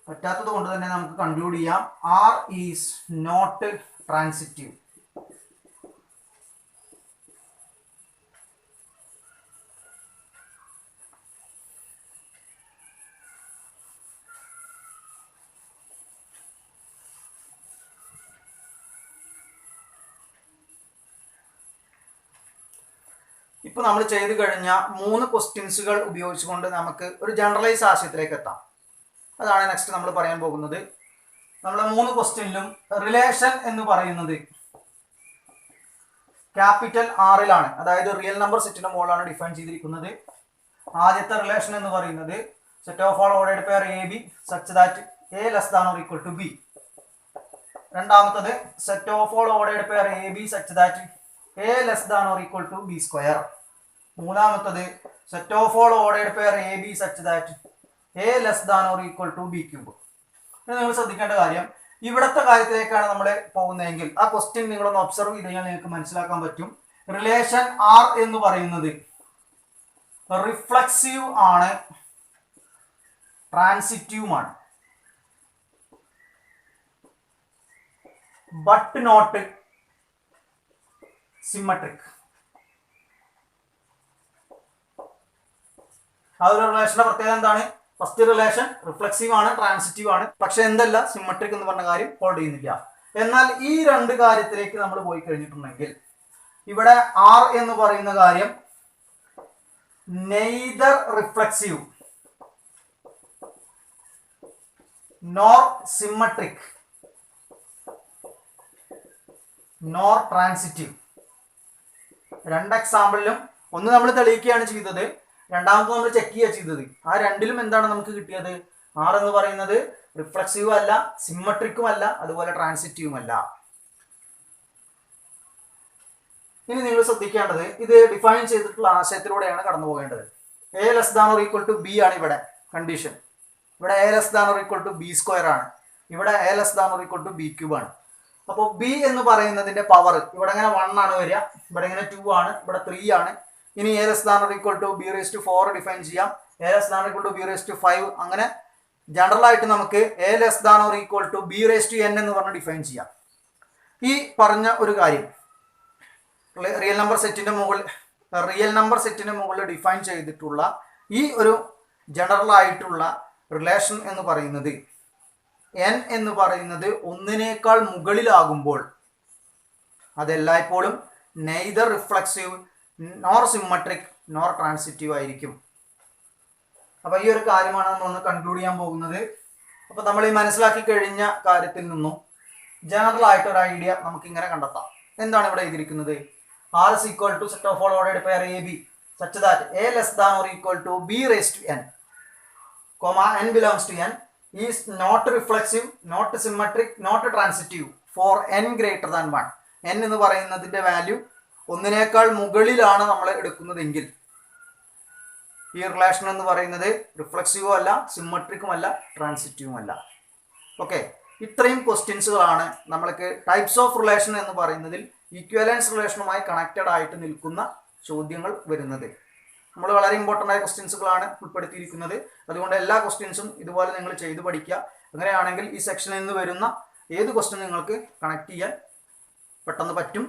പറ്റാത്തത് കൊണ്ട് തന്നെ നമുക്ക് കൺക്ലൂഡ് ചെയ്യാം ആർ ഈസ് നോട്ട് ട്രാൻസിറ്റീവ്. ഇപ്പൊ നമ്മൾ ചെയ്തു കഴിഞ്ഞ 3 ക്വസ്റ്റ്യൻസുകൾ ഉപയോഗിച്ചുകൊണ്ട് നമുക്ക് ഒരു ജനറലൈസ് ആശയത്തിലേക്ക് എത്താം. അതാണ് നെക്സ്റ്റ് നമ്മൾ പറയാൻ പോകുന്നത്. നമ്മളെ 3 ക്വസ്റ്റ്യനിലും റിലേഷൻ എന്ന് പറയുന്നത് ക്യാപിറ്റൽ ആറിലാണ്, അതായത് റിയൽ നമ്പർ സെറ്റിന്റെ മുകളിലാണ് ഡിഫൈൻ ചെയ്തിരിക്കുന്നത്. ആദ്യത്തെ റിലേഷൻ എന്ന് പറയുന്നത് set of all ordered pair a b such that a less than or equal to b. രണ്ടാമത്തത് set of all ordered pair a b such that a less than or equal to b square. മൂന്നാമത്തത് set of all ordered pair a b such that a less than or equal to b cube. നിങ്ങൾ ശ്രദ്ധിക്കേണ്ട കാര്യം, ഇവിടത്തെ കാര്യത്തിലേക്കാണ് നമ്മൾ പോകുന്നതെങ്കിൽ ആ ക്വസ്റ്റ്യൻ നിങ്ങളൊന്ന് ഒബ്സർവ് ചെയ്ത് കഴിഞ്ഞാൽ നിങ്ങൾക്ക് മനസ്സിലാക്കാൻ പറ്റും. റിലേഷൻ ആർ എന്ന് പറയുന്നത് റിഫ്ലക്സീവ് ആണ്, ട്രാൻസിറ്റീവുമാണ്, ബട്ട് നോട്ട് സിമ്മട്രിക്. ആ ഒരു റിലേഷന്റെ പ്രത്യേകത എന്താണ്? ഫസ്റ്റ് റിലേഷൻ റിഫ്ലക്സീവ് ആണ്, ട്രാൻസിറ്റീവ് ആണ്, പക്ഷെ എന്തല്ല സിമ്മട്രിക് എന്ന് പറഞ്ഞ കാര്യം ഹോൾഡ് ചെയ്യുന്നില്ല. എന്നാൽ ഈ 2 കാര്യത്തിലേക്ക് നമ്മൾ പോയി കഴിഞ്ഞിട്ടുണ്ടെങ്കിൽ ഇവിടെ ആർ എന്ന് പറയുന്ന കാര്യം neither reflexive nor symmetric nor transitive. 2 എക്സാമ്പിളിലും ഒന്ന് നമ്മൾ തെളിയിക്കുകയാണ് ചെയ്തത്, രണ്ടാമത്തെ നമ്മൾ ചെക്ക് ചെയ്യുക ചെയ്തത്. ആ രണ്ടിലും എന്താണ് നമുക്ക് കിട്ടിയത്? ആർ എന്ന് പറയുന്നത് റിഫ്ലക്സീവും അല്ല, സിമ്മട്രിക്കും അല്ല, അതുപോലെ ട്രാൻസിറ്റീവും അല്ല. ഇനി നിങ്ങൾ ശ്രദ്ധിക്കേണ്ടത്, ഇത് ഡിഫൈൻ ചെയ്തിട്ടുള്ള ആശയത്തിലൂടെയാണ് കടന്നു പോകേണ്ടത്. A less than or equal to b ആണ് ഇവിടെ കണ്ടീഷൻ. ഇവിടെ a less than or equal to b square ആണ്. ഇവിടെ a less than or equal to b cube ആണ്. അപ്പോൾ ബി എന്ന് പറയുന്നതിന്റെ പവർ ഇവിടെ ഇങ്ങനെ 1 ആണ് വരിക, ഇവിടെ ഇങ്ങനെ 2 ആണ്, ഇവിടെ 3 ആണ്. ഇനി a less than or equal to b raise to 4 define ചെയ്യാം, a less than or equal to b raise to 5. അങ്ങനെ ജനറൽ ആയിട്ട് നമുക്ക് a less than or equal to b raise to n എന്ന് പറഞ്ഞ് ഡിഫൈൻ ചെയ്യാം. ഈ പറഞ്ഞ ഒരു കാര്യം റിയൽ നമ്പർ സെറ്റിന്റെ മുകളിൽ ഡിഫൈൻ ചെയ്തിട്ടുള്ള ഈ ഒരു ജനറൽ ആയിട്ടുള്ള റിലേഷൻ എന്ന് പറയുന്നത് n എന്ന് പറയുന്നത് ഒന്നിനേക്കാൾ മുകളിലാകുമ്പോൾ അതെല്ലായ്പ്പോഴും neither reflexive nor symmetric nor transitive ആയിരിക്കും. അപ്പൊ ഈ ഒരു കാര്യമാണ് നമ്മൾ കൺക്ലൂഡ് ചെയ്യാൻ പോകുന്നത്. അപ്പൊ നമ്മൾ ഈ മനസ്സിലാക്കി കഴിഞ്ഞ കാര്യത്തിൽ നിന്നും ജനറൽ ആയിട്ട് ഒരു ഐഡിയ നമുക്ക് ഇങ്ങനെ കണ്ടെത്താം. എന്താണ് ഇവിടെ എഴുതിയിരിക്കുന്നത്? R is equal to set of all ordered pair AB such that A less than or equal to B raised to n, comma n belongs to n, is not reflexive, not symmetric, not transitive for n greater than 1. n എന്ന് പറയുന്നതിന്റെ വാല്യൂ ഒന്നിനേക്കാൾ മുകളിലാണ് നമ്മൾ എടുക്കുന്നതെങ്കിൽ ഈ റിലേഷൻ എന്ന് പറയുന്നത് റിഫ്ലക്സീവും അല്ല, സിമ്മട്രിക്കും അല്ല, ട്രാൻസിറ്റീവും അല്ല. ഓക്കെ, ഇത്രയും ക്വസ്റ്റ്യൻസുകളാണ് നമ്മൾക്ക് ടൈപ്സ് ഓഫ് റിലേഷൻ എന്ന് പറയുന്നതിൽ ഈക്വലൻസ് റിലേഷനുമായി കണക്റ്റഡ് ആയിട്ട് നിൽക്കുന്ന ചോദ്യങ്ങൾ വരുന്നത്. നമ്മൾ വളരെ ഇമ്പോർട്ടൻ്റ് ആയ ക്വസ്റ്റ്യൻസുകളാണ് ഉൾപ്പെടുത്തിയിരിക്കുന്നത്. അതുകൊണ്ട് എല്ലാ ക്വസ്റ്റ്യൻസും ഇതുപോലെ നിങ്ങൾ ചെയ്തു പഠിക്കുക. അങ്ങനെയാണെങ്കിൽ ഈ സെക്ഷനിൽ നിന്ന് വരുന്ന ഏത് ക്വസ്റ്റ്യൻ നിങ്ങൾക്ക് കണക്ട് ചെയ്യാൻ പെട്ടെന്ന് പറ്റും.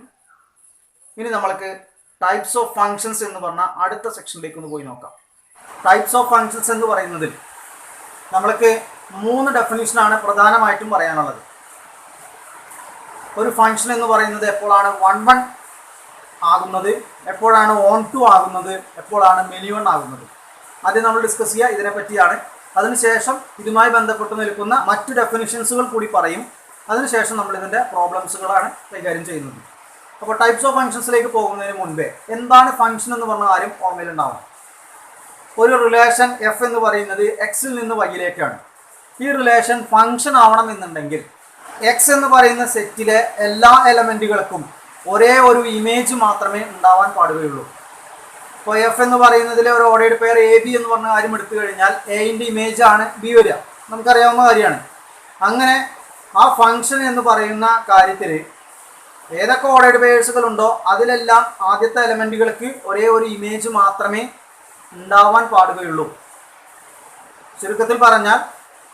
ഇനി നമ്മൾക്ക് ടൈപ്സ് ഓഫ് ഫങ്ഷൻസ് എന്ന് പറഞ്ഞ അടുത്ത സെക്ഷനിലേക്ക് ഒന്ന് പോയി നോക്കാം. ടൈപ്സ് ഓഫ് ഫങ്ഷൻസ് എന്ന് പറയുന്നതിൽ നമ്മൾക്ക് 3 ഡെഫിനിഷനാണ് പ്രധാനമായിട്ടും പറയാനുള്ളത്. ഒരു ഫംഗ്ഷൻ എന്ന് പറയുന്നത് എപ്പോഴാണ് 1 ആകുന്നത്, എപ്പോഴാണ് ഓൺ ടു ആകുന്നത്, എപ്പോഴാണ് മെനി 1 ആകുന്നത്. ആദ്യം നമ്മൾ ഡിസ്കസ് ചെയ്യുക ഇതിനെ പറ്റിയാണ്. അതിനുശേഷം ഇതുമായി ബന്ധപ്പെട്ട് നിൽക്കുന്ന മറ്റു ഡെഫിനിഷൻസുകൾ കൂടി പറയും. അതിനുശേഷം നമ്മൾ ഇതിൻ്റെ പ്രോബ്ലംസുകളാണ് കൈകാര്യം ചെയ്യുന്നത്. അപ്പോൾ ടൈപ്സ് ഓഫ് ഫംഗ്ഷൻസിലേക്ക് പോകുന്നതിന് മുൻപേ എന്താണ് ഫംഗ്ഷൻ എന്ന് പറഞ്ഞ കാര്യം ഓർമ്മയിലുണ്ടാവണം. ഒരു റിലേഷൻ എഫ് എന്ന് പറയുന്നത് എക്സിൽ നിന്ന് വൈയിലേക്കാണ്. ഈ റിലേഷൻ ഫംഗ്ഷൻ ആവണം എന്നുണ്ടെങ്കിൽ എക്സ് എന്ന് പറയുന്ന സെറ്റിലെ എല്ലാ എലമെൻറ്റുകൾക്കും ഒരേ ഒരു ഇമേജ് മാത്രമേ ഉണ്ടാവാൻ പാടുകയുള്ളൂ. ഇപ്പോൾ എഫ് എന്ന് പറയുന്നതിലെ ഒരു ഓർഡേർഡ് പെയർ എ ബി എന്ന് പറഞ്ഞ കാര്യം എടുത്തു കഴിഞ്ഞാൽ എയിൻ്റെ ഇമേജ് ആണ് ബി വരിക, നമുക്കറിയാവുന്ന കാര്യമാണ്. അങ്ങനെ ആ ഫംഗ്ഷൻ എന്ന് പറയുന്ന കാര്യത്തിൽ ഏതൊക്കെ ഓർഡേർഡ് പെയർസുകൾ ഉണ്ടോ അതിലെല്ലാം ആദ്യത്തെ എലമെൻറ്റുകൾക്ക് ഒരേ ഒരു ഇമേജ് മാത്രമേ ഉണ്ടാവാൻ പാടുകയുള്ളൂ. ചുരുക്കത്തിൽ പറഞ്ഞാൽ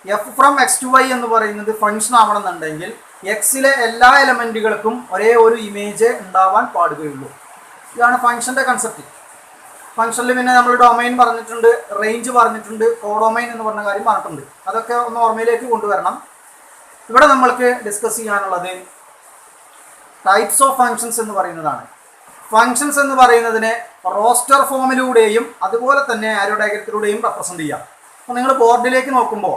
f from x to y എന്ന് പറയുന്നത് ഫംഗ്ഷൻ ആവണമെന്നുണ്ടെങ്കിൽ എക്സിലെ എല്ലാ എലമെൻറ്റുകൾക്കും ഒരേ ഒരു ഇമേജ് ഉണ്ടാവാൻ പാടുകയുള്ളൂ. ഇതാണ് ഫംഗ്ഷൻ്റെ കൺസെപ്റ്റ്. ഫംഗ്ഷനിൽ പിന്നെ നമ്മൾ ഡൊമൈൻ പറഞ്ഞിട്ടുണ്ട്, റേഞ്ച് പറഞ്ഞിട്ടുണ്ട്, കോഡൊമൈൻ എന്ന് പറഞ്ഞ കാര്യം പറഞ്ഞിട്ടുണ്ട്. അതൊക്കെ ഒന്ന് ഓർമ്മയിലേക്ക് കൊണ്ടുവരണം. ഇവിടെ നമ്മൾക്ക് ഡിസ്കസ് ചെയ്യാനുള്ളത് ടൈപ്സ് ഓഫ് ഫങ്ഷൻസ് എന്ന് പറയുന്നതാണ്. ഫങ്ഷൻസ് എന്ന് പറയുന്നതിനെ റോസ്റ്റർ ഫോമിലൂടെയും അതുപോലെ തന്നെ ആരോ ഡയഗ്രത്തിലൂടെയും റെപ്രസെൻ്റ് ചെയ്യാം. അപ്പോൾ നിങ്ങൾ ബോർഡിലേക്ക് നോക്കുമ്പോൾ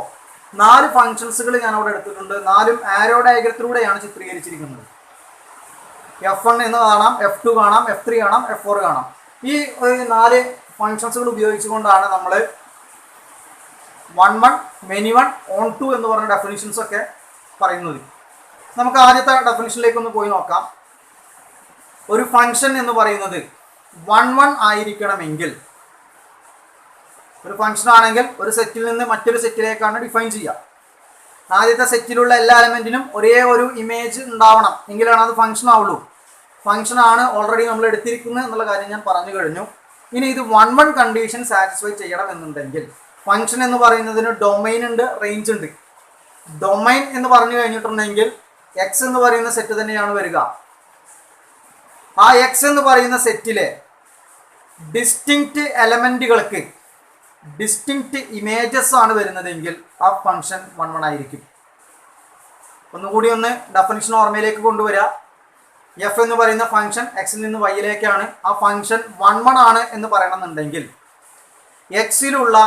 4 ഫങ്ഷൻസുകൾ ഞാനവിടെ എടുത്തിട്ടുണ്ട്. 4ഉം ആരോ ഡയഗ്രത്തിലൂടെയാണ് ചിത്രീകരിച്ചിരിക്കുന്നത്. F1 എന്ന് കാണാം, F2 കാണാം, F3 കാണാം, F4 കാണാം. ഈ 4 ഫങ്ഷൻസുകൾ ഉപയോഗിച്ചുകൊണ്ടാണ് നമ്മൾ 1 1, മെനി 1, ഓൺ 2 എന്ന് പറഞ്ഞ ഡെഫിനിഷൻസ് ഒക്കെ പറയുന്നത്. നമുക്ക് ആദ്യത്തെ ഡെഫിനിഷനിലേക്ക് ഒന്ന് പോയി നോക്കാം. ഒരു ഫംഗ്ഷൻ എന്ന് പറയുന്നത് 1 1 ആയിരിക്കണമെങ്കിൽ, ഒരു ഫംഗ്ഷൻ ആണെങ്കിൽ ഒരു സെറ്റിൽ നിന്ന് മറ്റൊരു സെറ്റിലേക്കാണ് ഡിഫൈൻ ചെയ്യുക. ആദ്യത്തെ സെറ്റിലുള്ള എല്ലാ എലമെൻറ്റിനും ഒരേ ഒരു ഇമേജ് ഉണ്ടാവണം, എങ്കിലാണ് അത് ഫംഗ്ഷൻ ആവുള്ളൂ. ഫംഗ്ഷൻ ആണ് ഓൾറെഡി നമ്മൾ എടുത്തിരിക്കുന്നത് എന്നുള്ള കാര്യം ഞാൻ പറഞ്ഞു കഴിഞ്ഞു. ഇനി ഇത് 1 1 കണ്ടീഷൻ സാറ്റിസ്ഫൈ ചെയ്യണം എന്നുണ്ടെങ്കിൽ ഫംഗ്ഷൻ എന്ന് പറയുന്നതിന് ഡൊമൈൻ ഉണ്ട്, റേഞ്ച് ഉണ്ട്. ഡൊമൈൻ എന്ന് പറഞ്ഞു കഴിഞ്ഞിട്ടുണ്ടെങ്കിൽ എക്സ് എന്ന് പറയുന്ന സെറ്റ് തന്നെയാണ് വരിക. ആ എക്സ് എന്ന് പറയുന്ന സെറ്റിലെ ഡിസ്റ്റിങ്ക്റ്റ് എലമെൻറ്റുകൾക്ക് ഡിസ്റ്റിങ്ക്റ്റ് ഇമേജസ് ആണ് വരുന്നതെങ്കിൽ ആ ഫംഗ്ഷൻ 1 1 ആയിരിക്കും. ഒന്നുകൂടി ഒന്ന് ഡെഫിനിഷൻ ഓർമ്മയിലേക്ക് കൊണ്ടുവരിക. എഫ് എന്ന് പറയുന്ന ഫംഗ്ഷൻ എക്സിൽ നിന്ന് വൈയിലേക്കാണ്. ആ ഫംഗ്ഷൻ 1 1 ആണ് എന്ന് പറയണമെന്നുണ്ടെങ്കിൽ എക്സിലുള്ള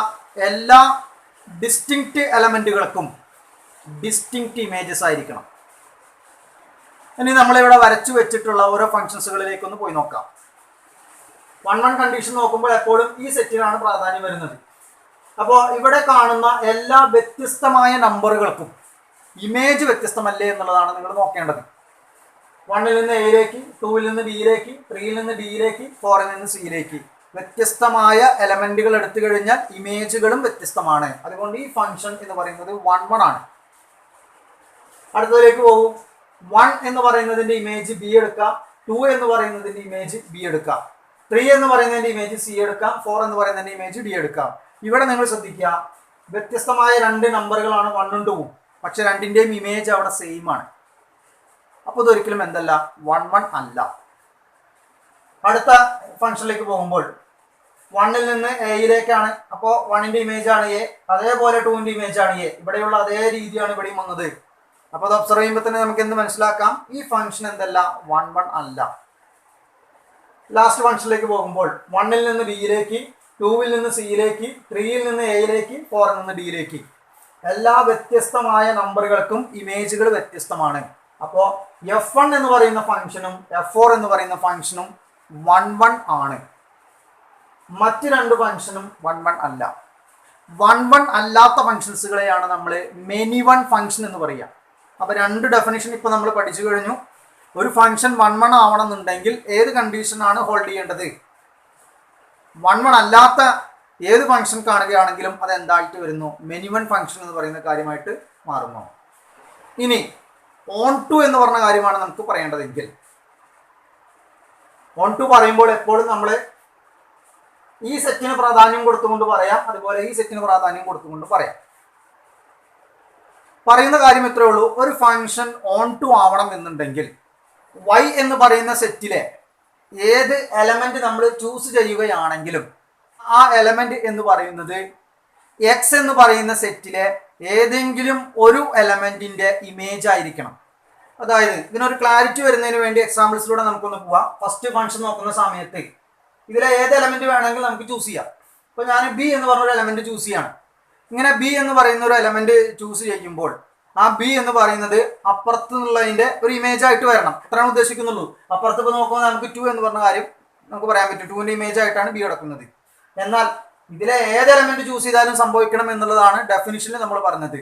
എല്ലാ ഡിസ്റ്റിങ്ക്റ്റ് എലമെൻറ്റുകൾക്കും ഡിസ്റ്റിങ്ക്റ്റ് ഇമേജസ് ആയിരിക്കണം. ഇനി നമ്മളിവിടെ വരച്ചു വെച്ചിട്ടുള്ള ഓരോ ഫംഗ്ഷൻസുകളിലേക്കൊന്ന് പോയി നോക്കാം. 1 കണ്ടീഷൻ നോക്കുമ്പോൾ എപ്പോഴും ഈ സെറ്റിനാണ് പ്രാധാന്യം വരുന്നത്. അപ്പോൾ ഇവിടെ കാണുന്ന എല്ലാ വ്യത്യസ്തമായ നമ്പറുകൾക്കും ഇമേജ് വ്യത്യസ്തമല്ലേ എന്നുള്ളതാണ് നിങ്ങൾ നോക്കേണ്ടത്. 1 നിന്ന് എയിലേക്ക്, 2 നിന്ന് ബിയിലേക്ക്, 3 നിന്ന് ഡിയിലേക്ക്, 4 നിന്ന് സിയിലേക്ക് വ്യത്യസ്തമായ എലമെന്റുകൾ എടുത്തു കഴിഞ്ഞാൽ ഇമേജുകളും വ്യത്യസ്തമാണ്. അതുകൊണ്ട് ഈ ഫംഗ്ഷൻ എന്ന് പറയുന്നത് 1 ആണ്. അടുത്തതിലേക്ക് പോകും. 1 എന്ന് പറയുന്നതിന്റെ ഇമേജ് ബി എടുക്കാം, 2 എന്ന് പറയുന്നതിന്റെ ഇമേജ് ബി എടുക്കാം, 3 എന്ന് പറയുന്നതിന്റെ ഇമേജ് സി എടുക്കാം, 4 എന്ന് പറയുന്നതിന്റെ ഇമേജ് ഡി എടുക്കാം. ഇവിടെ നിങ്ങൾ ശ്രദ്ധിക്കുക, വ്യത്യസ്തമായ 2 നമ്പറുകളാണ് 1ഉം 2ഉം, പക്ഷെ രണ്ടിന്റെയും ഇമേജ് അവിടെ സെയിം ആണ്. അപ്പോൾ ഇതൊരിക്കലും എന്തല്ല, 1 അല്ല. അടുത്ത ഫംഗ്ഷനിലേക്ക് പോകുമ്പോൾ 1ൽ നിന്ന് എയിലേക്കാണ്, അപ്പോൾ 1ന്റെ ഇമേജ് ആണ് എ, അതേപോലെ 2ന്റെ ഇമേജ് ആണ് എ. ഇവിടെയുള്ള അതേ രീതിയാണ് ഇവിടെയും വന്നത്. അപ്പോൾ അത് ഒബ്സർവ് ചെയ്യുമ്പോൾ തന്നെ നമുക്ക് എന്ത് മനസ്സിലാക്കാം, ഈ ഫംഗ്ഷൻ എന്തല്ല, 1 അല്ല. ലാസ്റ്റ് ഫംഗ്ഷനിലേക്ക് പോകുമ്പോൾ 1ൽ നിന്ന് ബിയിലേക്ക്, 2ൽ നിന്ന് സിയിലേക്ക്, 3ൽ നിന്ന് എയിലേക്ക്, 4ൽ നിന്ന് ഡിയിലേക്ക് എല്ലാ വ്യത്യസ്തമായ നമ്പറുകൾക്കും ഇമേജുകൾ വ്യത്യസ്തമാണ്. അപ്പോൾ F1 എന്ന് പറയുന്ന ഫംഗ്ഷനും F4 എന്ന് പറയുന്ന ഫംഗ്ഷനും 1 ആണ്. മറ്റ് 2 ഫംഗ്ഷനും 1 അല്ല. 1 അല്ലാത്ത ഫംഗ്ഷൻസുകളെയാണ് നമ്മൾ മെനി വൺ ഫംഗ്ഷൻ എന്ന് പറയുക. അപ്പോൾ 2 ഡെഫിനിഷൻ ഇപ്പോൾ നമ്മൾ പഠിച്ചു കഴിഞ്ഞു. ഒരു ഫംഗ്ഷൻ 1 ആവണം എന്നുണ്ടെങ്കിൽ ഏത് കണ്ടീഷനാണ് ഹോൾഡ് ചെയ്യേണ്ടത്? 1 അല്ലാത്ത ഏത് ഫംഗ്ഷൻ കാണുകയാണെങ്കിലും അത് എന്തായിട്ട് വരുന്നു, മെനി വൺ ഫംഗ്ഷൻ എന്ന് പറയുന്ന കാര്യമായിട്ട് മാറുന്നു. ഇനി ഓൺ ടു എന്ന് പറഞ്ഞ കാര്യമാണ് നമുക്ക് പറയേണ്ടതെങ്കിൽ, ഓൺ ടു പറയുമ്പോൾ എപ്പോഴും നമ്മൾ ഈ സെറ്റിന് പ്രാധാന്യം കൊടുത്തുകൊണ്ട് പറയാം, അതുപോലെ ഈ സെറ്റിന് പ്രാധാന്യം കൊടുത്തുകൊണ്ട് പറയാം. പറയുന്ന കാര്യം ഇത്രേ ഉള്ളൂ. ഒരു ഫംഗ്ഷൻ ഓൺ ടു ആവണം എന്നുണ്ടെങ്കിൽ y എന്ന് പറയുന്ന സെറ്റിലെ ഏത് എലമെന്റ് നമ്മൾ ചൂസ് ചെയ്യുകയാണെങ്കിലും ആ എലമെന്റ് എന്ന് പറയുന്നത് x എന്ന് പറയുന്ന സെറ്റിലെ ഏതെങ്കിലും ഒരു എലമെന്റിന്റെ ഇമേജ് ആയിരിക്കണം. അതായത് ഇതിനൊരു ക്ലാരിറ്റി വരുന്നതിന് വേണ്ടി എക്സാമ്പിൾസിലൂടെ നമുക്കൊന്ന് പോവാം. ഫസ്റ്റ് ഫംഗ്ഷൻ നോക്കുന്ന സമയത്ത് ഇതിലെ ഏത് എലമെന്റ് വേണമെങ്കിൽ നമുക്ക് ചൂസ് ചെയ്യാം. ഇപ്പോൾ ഞാൻ ബി എന്ന് പറഞ്ഞൊരു എലമെന്റ് ചൂസ് ചെയ്യാണ്. ഇങ്ങനെ ബി എന്ന് പറയുന്ന ഒരു എലമെന്റ് ചൂസ് ചെയ്യുമ്പോൾ ആ ബി എന്ന് പറയുന്നത് അപ്പുറത്ത് നിന്നുള്ളതിന്റെ ഒരു ഇമേജ് ആയിട്ട് വരണം, അത്രയാണ് ഉദ്ദേശിക്കുന്നുള്ളൂ. അപ്പുറത്ത് ഇപ്പോൾ നോക്കുമ്പോൾ നമുക്ക് 2 എന്ന് പറഞ്ഞ കാര്യം നമുക്ക് പറയാൻ പറ്റും, 2ന്റെ ഇമേജ് ആയിട്ടാണ് ബി കിടക്കുന്നത്. എന്നാൽ ഇതിലെ ഏത് എലമെന്റ് ചൂസ് ചെയ്താലും സംഭവിക്കണം എന്നുള്ളതാണ് ഡെഫിനിഷനിൽ നമ്മൾ പറഞ്ഞത്.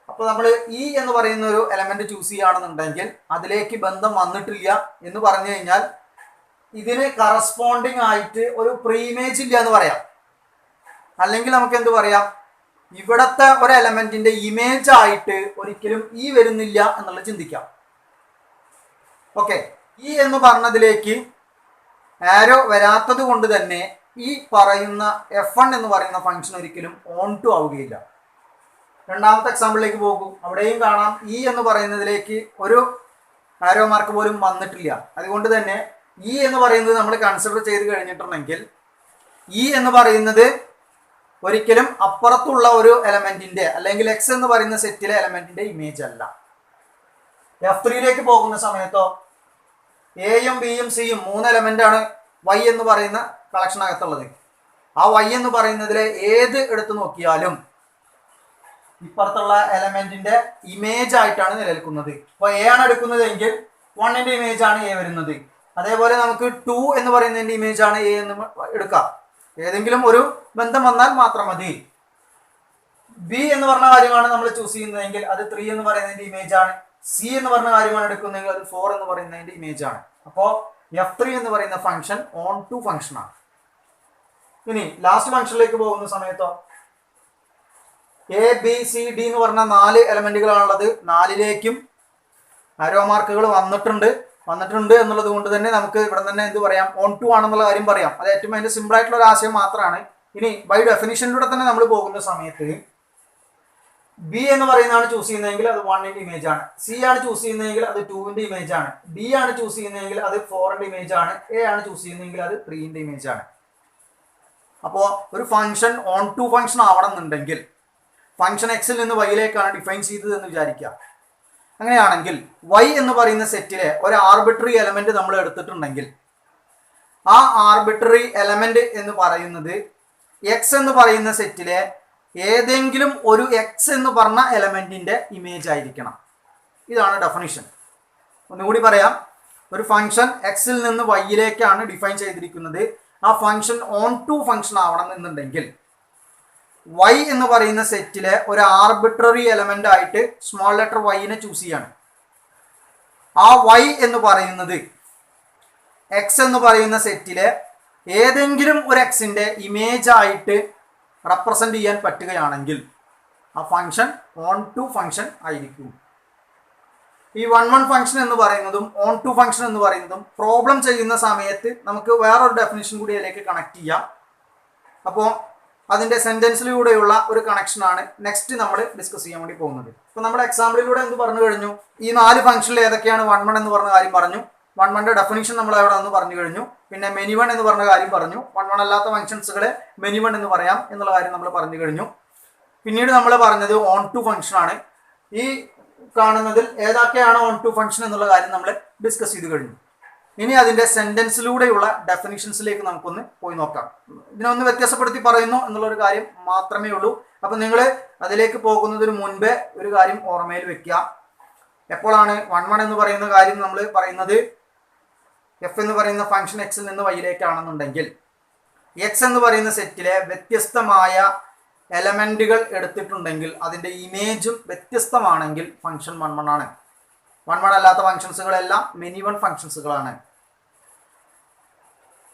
അപ്പോൾ നമ്മൾ ഇ എന്ന് പറയുന്ന ഒരു എലമെന്റ് ചൂസ് ചെയ്യുകയാണെന്നുണ്ടെങ്കിൽ അതിലേക്ക് ബന്ധം വന്നിട്ടില്ല എന്ന് പറഞ്ഞു കഴിഞ്ഞാൽ ഇതിന് കറസ്പോണ്ടിങ് ആയിട്ട് ഒരു പ്രീ ഇമേജ് ഇല്ല എന്ന് പറയാം. അല്ലെങ്കിൽ നമുക്ക് എന്ത് പറയാം, ഇവിടത്തെ ഒരു എലമെന്റിന്റെ ഇമേജ് ആയിട്ട് ഒരിക്കലും ഈ വരുന്നില്ല എന്നുള്ളത് ചിന്തിക്കാം. ഓക്കെ, ഈ എന്ന് പറഞ്ഞതിലേക്ക് ആരോ വരാത്തത് കൊണ്ട് തന്നെ ഈ പറയുന്ന F1 എന്ന് പറയുന്ന ഫംഗ്ഷൻ ഒരിക്കലും ഓൺ ടു ആവുകയില്ല. രണ്ടാമത്തെ എക്സാമ്പിളിലേക്ക് പോകും. അവിടെയും കാണാം ഈ എന്ന് പറയുന്നതിലേക്ക് ഒരു ആരോ മാർക്ക് പോലും വന്നിട്ടില്ല. അതുകൊണ്ട് തന്നെ ഈ എന്ന് പറയുന്നത് നമ്മൾ കൺസിഡർ ചെയ്ത് കഴിഞ്ഞിട്ടുണ്ടെങ്കിൽ ഈ എന്ന് പറയുന്നത് ഒരിക്കലും അപ്പുറത്തുള്ള ഒരു എലമെന്റിന്റെ അല്ലെങ്കിൽ എക്സ് എന്ന് പറയുന്ന സെറ്റിലെ എലമെന്റിന്റെ ഇമേജ് അല്ല. F3യിലേക്ക് പോകുന്ന സമയത്തോ എയും ബിയും സിയും 3 എലമെന്റ് ആണ് y എന്ന് പറയുന്ന കളക്ഷനകത്തുള്ളത്. ആ y എന്ന് പറയുന്നതിലെ ഏത് എടുത്തു നോക്കിയാലും ഇപ്പുറത്തുള്ള എലമെന്റിന്റെ ഇമേജ് ആയിട്ടാണ് നിലനിൽക്കുന്നത്. അപ്പോൾ എ ആണ് എടുക്കുന്നതെങ്കിൽ 1ന്റെ ഇമേജ് ആണ് എ വരുന്നത്. അതേപോലെ നമുക്ക് 2 എന്ന് പറയുന്നതിന്റെ ഇമേജ് ആണ് എ എന്ന് എടുക്കാം. ഏതെങ്കിലും ഒരു ബന്ധം വന്നാൽ മാത്രം മതി. ബി എന്ന് പറഞ്ഞ കാര്യമാണ് നമ്മൾ ചൂസ് ചെയ്യുന്നതെങ്കിൽ അത് 3 എന്ന് പറയുന്നതിന്റെ ഇമേജ് ആണ്. സി എന്ന് പറഞ്ഞ കാര്യമാണ് എടുക്കുന്നതെങ്കിൽ അത് 4 എന്ന് പറയുന്നതിന്റെ ഇമേജ് ആണ്. അപ്പോൾ F3 എന്ന് പറയുന്ന ഫംഗ്ഷൻ ഓൺ ടു ഫംഗ്ഷൻ ആണ്. ഇനി ലാസ്റ്റ് ഫംഗ്ഷനിലേക്ക് പോകുന്ന സമയത്തോ എ ബി സി ഡി എന്ന് പറഞ്ഞ 4 എലമെന്റുകളാണുള്ളത്. 4ലേക്കും ആരോ മാർക്കുകൾ വന്നിട്ടുണ്ട് എന്നുള്ളത് കൊണ്ട് തന്നെ നമുക്ക് ഇവിടെ തന്നെ എന്ത് പറയാം, ഓൺ ടു ആണെന്നുള്ള കാര്യം പറയാം. അത് ഏറ്റവും അതിന്റെ സിമ്പിൾ ആയിട്ടുള്ള ഒരു ആശയം മാത്രമാണ്. ഇനി ബൈ ഡെഫിനിഷനിലൂടെ തന്നെ നമ്മൾ പോകുന്ന സമയത്ത് ബി എന്ന് പറയുന്നതാണ് ചൂസ് ചെയ്യുന്നതെങ്കിൽ അത് 1ന്റെ ഇമേജ് ആണ്. സി ആണ് ചൂസ് ചെയ്യുന്നതെങ്കിൽ അത് 2ന്റെ ഇമേജ് ആണ്. ഡി ആണ് ചൂസ് ചെയ്യുന്നതെങ്കിൽ അത് 4ന്റെ ഇമേജ് ആണ്. എ ആണ് ചൂസ് ചെയ്യുന്നതെങ്കിൽ അത് 3ന്റെ ഇമേജ് ആണ്. അപ്പോൾ ഒരു ഫംഗ്ഷൻ ഓൺ ടു ഫംഗ്ഷൻ ആവണം എന്നുണ്ടെങ്കിൽ ഫംഗ്ഷൻ എക്സിൽ നിന്ന് വൈയിലേക്കാണ് ഡിഫൈൻ ചെയ്തത് എന്ന് വിചാരിക്കുക. അങ്ങനെയാണെങ്കിൽ y എന്ന് പറയുന്ന സെറ്റിലെ ഒരു ആർബിട്രറി എലമെന്റ് നമ്മൾ എടുത്തിട്ടുണ്ടെങ്കിൽ ആ ആർബിട്രറി എലമെന്റ് എന്ന് പറയുന്നത് x എന്ന് പറയുന്ന സെറ്റിലെ ഏതെങ്കിലും ഒരു x എന്ന് പറഞ്ഞ എലമെന്റിന്റെ ഇമേജ് ആയിരിക്കണം. ഇതാണ് ഡെഫിനിഷൻ. ഒന്നുകൂടി പറയാം. ഒരു ഫംഗ്ഷൻ എക്സിൽ നിന്ന് വൈയിലേക്കാണ് ഡിഫൈൻ ചെയ്തിരിക്കുന്നത്. ആ ഫംഗ്ഷൻ ഓൺ ടു ഫംഗ്ഷൻ ആവണം എന്നുണ്ടെങ്കിൽ വൈ എന്ന് പറയുന്ന സെറ്റിലെ ഒരു ആർബിട്രറി എലമെന്റ് ആയിട്ട് സ്മോൾ ലെറ്റർ വൈനെ ചൂസ് ചെയ്യാണ്. ആ വൈ എന്ന് പറയുന്നത് എക്സ് എന്ന് പറയുന്ന സെറ്റിലെ ഏതെങ്കിലും ഒരു എക്സിന്റെ ഇമേജ് ആയിട്ട് റെപ്രസെന്റ് ചെയ്യാൻ പറ്റുകയാണെങ്കിൽ ആ ഫംഗ്ഷൻ ഓൺ ടു ഫംഗ്ഷൻ ആയിരിക്കും. ഈ 1 ഫംഗ്ഷൻ എന്ന് പറയുന്നതും ഓൺ ടു ഫംഗ്ഷൻ എന്ന് പറയുന്നതും പ്രോബ്ലം ചെയ്യുന്ന സമയത്ത് നമുക്ക് വേറൊരു ഡെഫിനിഷൻ കൂടി അതിലേക്ക് കണക്ട് ചെയ്യാം. അപ്പോൾ അതിൻ്റെ സെൻറ്റൻസിലൂടെയുള്ള ഒരു കണക്ഷനാണ് നെക്സ്റ്റ് നമ്മൾ ഡിസ്കസ് ചെയ്യാൻ വേണ്ടി പോകുന്നത്. ഇപ്പോൾ നമ്മൾ എക്സാമ്പിളിലൂടെ എന്ത് പറഞ്ഞു കഴിഞ്ഞു? ഈ 4 ഫംഗ്ഷനിൽ ഏതൊക്കെയാണ് 1 എന്ന് പറഞ്ഞ കാര്യം പറഞ്ഞു. 1 ഡെഫിനിഷൻ നമ്മൾ അവിടെ നിന്ന് പറഞ്ഞു കഴിഞ്ഞു. പിന്നെ മെനി 1 എന്ന് പറഞ്ഞ കാര്യം പറഞ്ഞു. 1 അല്ലാത്ത ഫംഗ്ഷൻസുകളെ മെനി 1 എന്ന് പറയാം എന്നുള്ള കാര്യം നമ്മൾ പറഞ്ഞു കഴിഞ്ഞു. പിന്നീട് നമ്മൾ പറഞ്ഞത് ഓൺ ടു ഫംഗ്ഷൻ ആണ്. ഈ കാണുന്നതിൽ ഏതൊക്കെയാണ് ഓൺ ടു ഫംഗ്ഷൻ എന്നുള്ള കാര്യം നമ്മൾ ഡിസ്കസ് ചെയ്ത് കഴിഞ്ഞു. ഇനി അതിൻ്റെ സെൻറ്റൻസിലൂടെയുള്ള ഡെഫിനിഷൻസിലേക്ക് നമുക്കൊന്ന് പോയി നോക്കാം. ഇതിനൊന്ന് വ്യത്യാസപ്പെടുത്തി പറയുന്നു എന്നുള്ളൊരു കാര്യം മാത്രമേ ഉള്ളൂ. അപ്പം നിങ്ങൾ അതിലേക്ക് പോകുന്നതിന് മുൻപേ ഒരു കാര്യം ഓർമ്മയിൽ വെക്കുക. എപ്പോഴാണ് 1 എന്ന് പറയുന്ന കാര്യം നമ്മൾ പറയുന്നത്? എഫ് എന്ന് പറയുന്ന ഫംഗ്ഷൻ എക്സിൽ നിന്ന് വൈയിലേക്കാണെന്നുണ്ടെങ്കിൽ എക്സ് എന്ന് പറയുന്ന സെറ്റിലെ വ്യത്യസ്തമായ എലമെന്റുകൾ എടുത്തിട്ടുണ്ടെങ്കിൽ അതിൻ്റെ ഇമേജും വ്യത്യസ്തമാണെങ്കിൽ ഫംഗ്ഷൻ 1 ആണ്. 1 അല്ലാത്ത ഫംഗ്ഷൻസുകളെല്ലാം മെനി 1 ഫംഗ്ഷൻസുകളാണ്.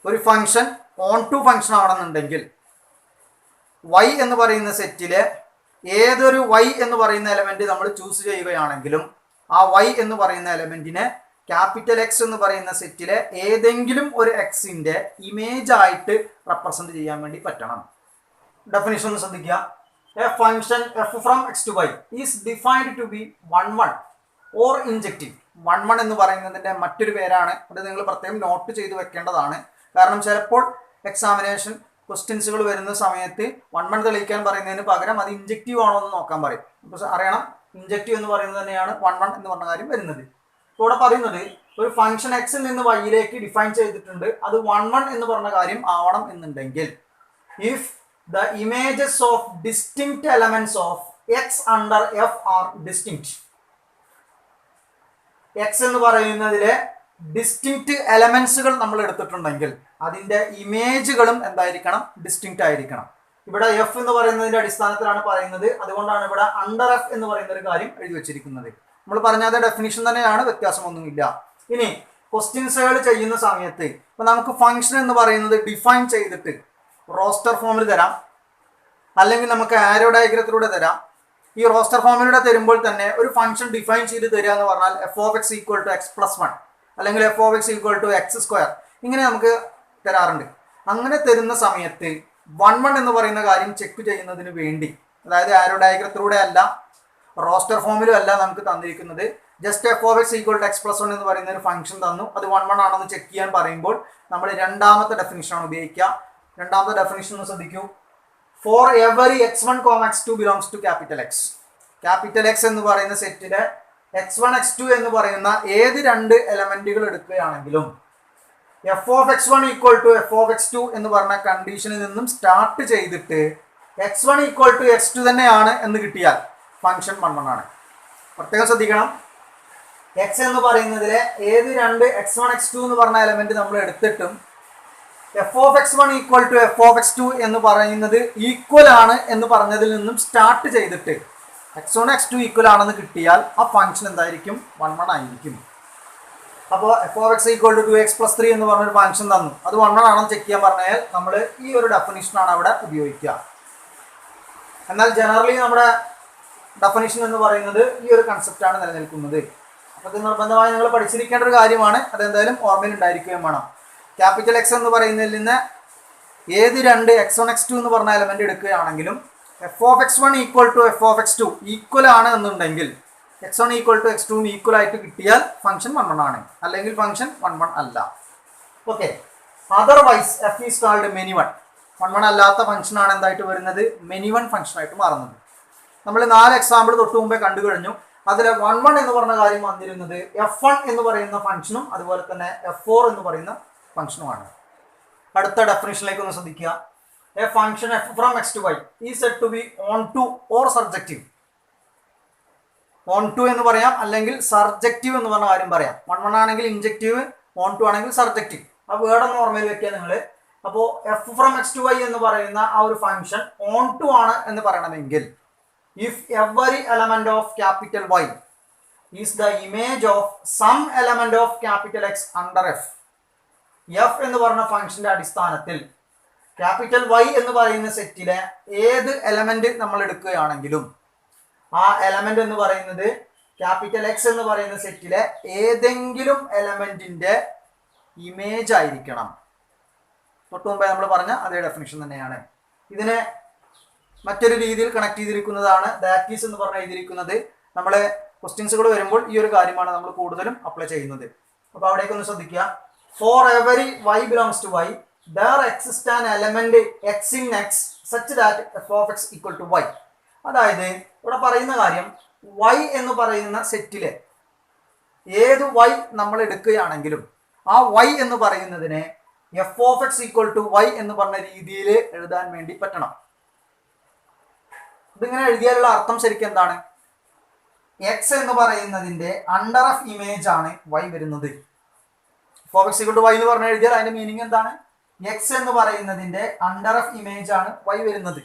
ഒരു ഫംഗ്ഷൻ ഓൺ ടു ഫംഗ്ഷൻ ആണെന്നുണ്ടെങ്കിൽ വൈ എന്ന് പറയുന്ന സെറ്റിലെ ഏതൊരു വൈ എന്ന് പറയുന്ന എലമെന്റ് നമ്മൾ ചൂസ് ചെയ്യുകയാണെങ്കിലും ആ വൈ എന്ന് പറയുന്ന എലമെന്റിനെ ക്യാപിറ്റൽ എക്സ് എന്ന് പറയുന്ന സെറ്റിലെ ഏതെങ്കിലും ഒരു എക്സിന്റെ ഇമേജ് ആയിട്ട് റെപ്രസെന്റ് ചെയ്യാൻ വേണ്ടി പറ്റണം. ഡെഫിനിഷൻ ഒന്ന് ശ്രദ്ധിക്കുക. A function f from x to y is defined to be 1 or injective. 1 എന്ന് പറയുന്നതിന്റെ മറ്റൊരു പേരാണ്. അത് നിങ്ങൾ പ്രത്യേകം നോട്ട് ചെയ്ത് വെക്കേണ്ടതാണ്. കാരണം ചിലപ്പോൾ എക്സാമിനേഷൻ ക്വസ്റ്റ്യൻസുകൾ വരുന്ന സമയത്ത് 1 തെളിയിക്കാൻ പറയുന്നതിന് പകരം അത് ഇൻജക്റ്റീവ് ആണോ എന്ന് നോക്കാൻ പറയും. അപ്പോൾ അറിയണം ഇൻജക്റ്റീവ് എന്ന് പറയുന്നത് തന്നെയാണ് 1 എന്ന് പറഞ്ഞ കാര്യം വരുന്നത്. ഇവിടെ പറയുന്നത് ഒരു ഫംഗ്ഷൻ എക്സിൽ നിന്ന് വൈയിലേക്ക് ഡിഫൈൻ ചെയ്തിട്ടുണ്ട്. അത് 1 എന്ന് പറഞ്ഞ കാര്യം ആവണം എന്നുണ്ടെങ്കിൽ if the images of distinct elements of x under f are distinct. X എന്ന് പറയുന്നതിലെ ഡിസ്റ്റിങ്ക്റ്റ് എലമെന്റ്സുകൾ നമ്മൾ എടുത്തിട്ടുണ്ടെങ്കിൽ അതിന്റെ ഇമേജുകളും എന്തായിരിക്കണം? ഡിസ്റ്റിങ്ക്റ്റ് ആയിരിക്കണം. ഇവിടെ എഫ് എന്ന് പറയുന്നതിന്റെ അടിസ്ഥാനത്തിലാണ് പറയുന്നത്. അതുകൊണ്ടാണ് ഇവിടെ അണ്ടർ എഫ് എന്ന് പറയുന്ന ഒരു കാര്യം എഴുതി വെച്ചിരിക്കുന്നത്. നമ്മൾ പറഞ്ഞത് ഡെഫിനിഷൻ തന്നെയാണ്, വ്യത്യാസമൊന്നുമില്ല. ഇനി ക്വസ്റ്റ്യൻസുകൾ ചെയ്യുന്ന സമയത്ത് ഇപ്പൊ നമുക്ക് ഫംഗ്ഷൻ എന്ന് പറയുന്നത് ഡിഫൈൻ ചെയ്തിട്ട് റോസ്റ്റർ ഫോമിൽ തരാം, അല്ലെങ്കിൽ നമുക്ക് ആരോ ഡയഗ്രത്തിലൂടെ തരാം. ഈ റോസ്റ്റർ ഫോമിലൂടെ തരുമ്പോൾ തന്നെ ഒരു ഫംഗ്ഷൻ ഡിഫൈൻ ചെയ്ത് തരിക എന്ന് പറഞ്ഞാൽ f of x equal to x plus 1 അല്ലെങ്കിൽ f of x equal to x square ഇങ്ങനെ നമുക്ക് തരാറുണ്ട്. അങ്ങനെ തരുന്ന സമയത്ത് 1 എന്ന് പറയുന്ന കാര്യം ചെക്ക് ചെയ്യുന്നതിന് വേണ്ടി, അതായത് ആരോ ഡയഗ്രത്തിലൂടെ അല്ല റോസ്റ്റർ ഫോമിലും അല്ല നമുക്ക് തന്നിരിക്കുന്നത്, just f of x equal to x plus 1 എന്ന് പറയുന്ന ഒരു ഫംഗ്ഷൻ തന്നു. അത് 1 ആണെന്ന് ചെക്ക് ചെയ്യാൻ പറയുമ്പോൾ നമ്മൾ രണ്ടാമത്തെ ഡെഫിനിഷനാണ് ഉപയോഗിക്കുക. രണ്ടാമത്തെ ഡെഫിനിഷൻ ഒന്ന് ശ്രദ്ധിക്കൂ. For every x1, x2 belongs to capital x. Capital x എന്ന് പറയുന്ന സെറ്റിലെ x1, x2 എന്ന് പറയുന്ന ഏത് 2 എലമെന്റുകൾ എടുക്കുകയാണെങ്കിലും f of x1 equal to f of x2 എന്ന് പറഞ്ഞ കണ്ടീഷനിൽ നിന്നും സ്റ്റാർട്ട് ചെയ്തിട്ട് x1 ഈക്വൽ ടു x2 തന്നെയാണ് എന്ന് കിട്ടിയാൽ ഫംഗ്ഷൻ 1 ആണ്. പ്രത്യേകം ശ്രദ്ധിക്കണം. എക്സ് എന്ന് പറയുന്നതിലെ ഏത് 2 x1, x2 എന്ന് പറഞ്ഞ എലമെന്റ് നമ്മൾ എടുത്തിട്ടും f of x1 equal to f of x2 എന്ന് പറയുന്നത് ഈക്വൽ ആണ് എന്ന് പറഞ്ഞതിൽ നിന്നും സ്റ്റാർട്ട് ചെയ്തിട്ട് x1, x2 ഈക്വൽ ആണെന്ന് കിട്ടിയാൽ ആ ഫംഗ്ഷൻ എന്തായിരിക്കും? 1 ആയിരിക്കും. അപ്പോൾ f of x equal to 2x + 3 എന്ന് പറഞ്ഞൊരു ഫംഗ്ഷൻ തന്നു. അത് 1 ആണെന്ന് ചെക്ക് ചെയ്യാൻ പറഞ്ഞാൽ നമ്മൾ ഈ ഒരു ഡെഫിനിഷനാണ് അവിടെ ഉപയോഗിക്കുക. എന്നാൽ ജനറലി നമ്മുടെ ഡെഫിനിഷൻ എന്ന് പറയുന്നത് ഈ ഒരു കൺസെപ്റ്റാണ് നിലനിൽക്കുന്നത്. അപ്പോൾ ഇത് നിർബന്ധമായി നിങ്ങൾ പഠിച്ചിരിക്കേണ്ട ഒരു കാര്യമാണ്. അതെന്തായാലും ഓർമ്മയിൽ ഉണ്ടായിരിക്കുകയും വേണം. ക്യാപിറ്റൽ എക്സ് എന്ന് പറയുന്നതിൽ നിന്ന് ഏത് 2 x1, x2 എന്ന് പറഞ്ഞ എലമെന്റ് എടുക്കുകയാണെങ്കിലും f of x1 equal to f of x2 equal ആണ് എന്നുണ്ടെങ്കിൽ x1 equal to x2 equal ആയിട്ട് കിട്ടിയാൽ ഫംഗ്ഷൻ 1 ആണ്, അല്ലെങ്കിൽ ഫംഗ്ഷൻ 1 അല്ല. Okay. Otherwise F is called many 1 അല്ലാത്ത ഫംഗ്ഷൻ ആണ് എന്തായിട്ട് വരുന്നത്? മെനി 1 ഫംഗ്ഷൻ ആയിട്ട് മാറുന്നത്. നമ്മൾ 4 എക്സാമ്പിൾ തൊട്ട് മുമ്പേ കണ്ടു കഴിഞ്ഞു. അതിൽ 1 എന്ന് പറഞ്ഞ കാര്യം വന്നിരുന്നത് f1 എന്ന് പറയുന്ന ഫംഗ്ഷനും അതുപോലെ തന്നെ f4 എന്ന് പറയുന്ന ഫംഗ്ഷനുമാണ്. അടുത്ത ഡെഫിനിഷനിലേക്ക് ഒന്ന് ശ്രദ്ധിക്കുക. A function f from x to y is said to be onto or surjective. Onto എന്ന് പറയാം, അല്ലെങ്കിൽ സർജക്റ്റീവ് എന്ന് പറഞ്ഞ കാര്യം പറയാം. 1 ആണെങ്കിൽ ഇൻജക്റ്റീവ്, ഓൺ ടു ആണെങ്കിൽ സർജക്റ്റീവ്. ആ വേർഡൊന്ന് ഓർമ്മയിൽ വെക്കുക നിങ്ങൾ. അപ്പോൾ f from x to y എന്ന് പറയുന്ന ആ ഒരു ഫംഗ്ഷൻ ഓൺ ടു ആണ് എന്ന് പറയണമെങ്കിൽ if every element of capital y is the image of some element of capital x under f. F എന്ന് പറഞ്ഞ ഫംഗ്ഷന്റെ അടിസ്ഥാനത്തിൽ ക്യാപിറ്റൽ വൈ എന്ന് പറയുന്ന സെറ്റിലെ ഏത് എലമെന്റ് നമ്മൾ എടുക്കുകയാണെങ്കിലും ആ എലമെന്റ് എന്ന് പറയുന്നത് ക്യാപിറ്റൽ എക്സ് എന്ന് പറയുന്ന സെറ്റിലെ ഏതെങ്കിലും എലമെന്റിന്റെ ഇമേജ് ആയിരിക്കണം. തൊട്ടു മുമ്പേ നമ്മൾ പറഞ്ഞ അതേ ഡെഫിനിഷൻ തന്നെയാണ്. ഇതിനെ മറ്റൊരു രീതിയിൽ കണക്ട് ചെയ്തിരിക്കുന്നതാണ് ദാറ്റ് ഈസ് എന്ന് പറഞ്ഞ് എഴുതിയിരിക്കുന്നത്. നമ്മളെ ക്വസ്റ്റ്യൻസുകൾ വരുമ്പോൾ ഈ ഒരു കാര്യമാണ് നമ്മൾ കൂടുതലും അപ്ലൈ ചെയ്യുന്നത്. അപ്പോൾ അവിടേക്കൊന്ന് ശ്രദ്ധിക്കുക. For every y belongs to y there exists an element x in x such that f of x equal to y. അതായത് ഇവിടെ പറയുന്ന കാര്യം y എന്ന് പറയുന്ന സെറ്റിലെ ഏത് y നമ്മൾ എടുക്കുകയാണെങ്കിലും ആ y എന്ന് പറയുന്നതിനെ f of x equal to y എന്ന് പറഞ്ഞ രീതിയിൽ എഴുതാൻ വേണ്ടി പറ്റണം. ഇതിങ്ങനെ എഴുതിയാലുള്ള അർത്ഥം ശരിക്കും എന്താണ്? x എന്ന് പറയുന്നതിന്റെ അണ്ടർ ഓഫ് ഇമേജ് ആണ് y വരുന്നത്. f of x equal to y എന്ന് പറഞ്ഞ എഴുതിയാൽ അതിന്റെ മീനിങ് എന്താണ്? എക്സ് എന്ന് പറയുന്നതിന്റെ അണ്ടർ ഓഫ് ഇമേജ് ആണ് വൈ വരുന്നത്.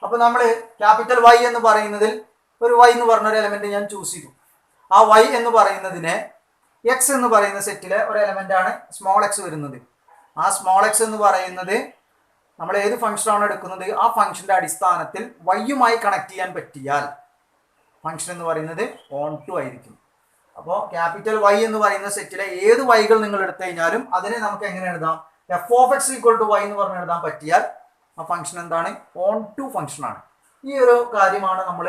അപ്പൊ നമ്മൾ ക്യാപിറ്റൽ വൈ എന്ന് പറയുന്നതിൽ ഒരു വൈ എന്ന് പറഞ്ഞ ഒരു എലമെന്റ് ഞാൻ ചൂസ് ചെയ്തു. ആ വൈ എന്ന് പറയുന്നതിനെ എക്സ് എന്ന് പറയുന്ന സെറ്റിലെ ഒരു എലമെന്റ് ആണ് സ്മോൾ എക്സ് വരുന്നത്. ആ സ്മോൾ എക്സ് എന്ന് പറയുന്നത് നമ്മൾ ഏത് ഫംഗ്ഷനാണ് എടുക്കുന്നത് ആ ഫംഗ്ഷന്റെ അടിസ്ഥാനത്തിൽ വൈയുമായി കണക്ട് ചെയ്യാൻ പറ്റിയാൽ ഫംഗ്ഷൻ എന്ന് പറയുന്നത് ഓൺ ടു ആയിരിക്കും. അപ്പോൾ ക്യാപിറ്റൽ വൈ എന്ന് പറയുന്ന സെറ്റിലെ ഏത് വൈകൾ നിങ്ങൾ എടുത്തു കഴിഞ്ഞാലും അതിനെ നമുക്ക് എങ്ങനെ എഴുതാം? F of x equal to y എന്ന് പറഞ്ഞ് എഴുതാൻ പറ്റിയാൽ ആ ഫംഗ്ഷൻ എന്താണ്? ഓൺ ടു ഫംഗ്ഷൻ ആണ്. ഈ ഒരു കാര്യമാണ് നമ്മൾ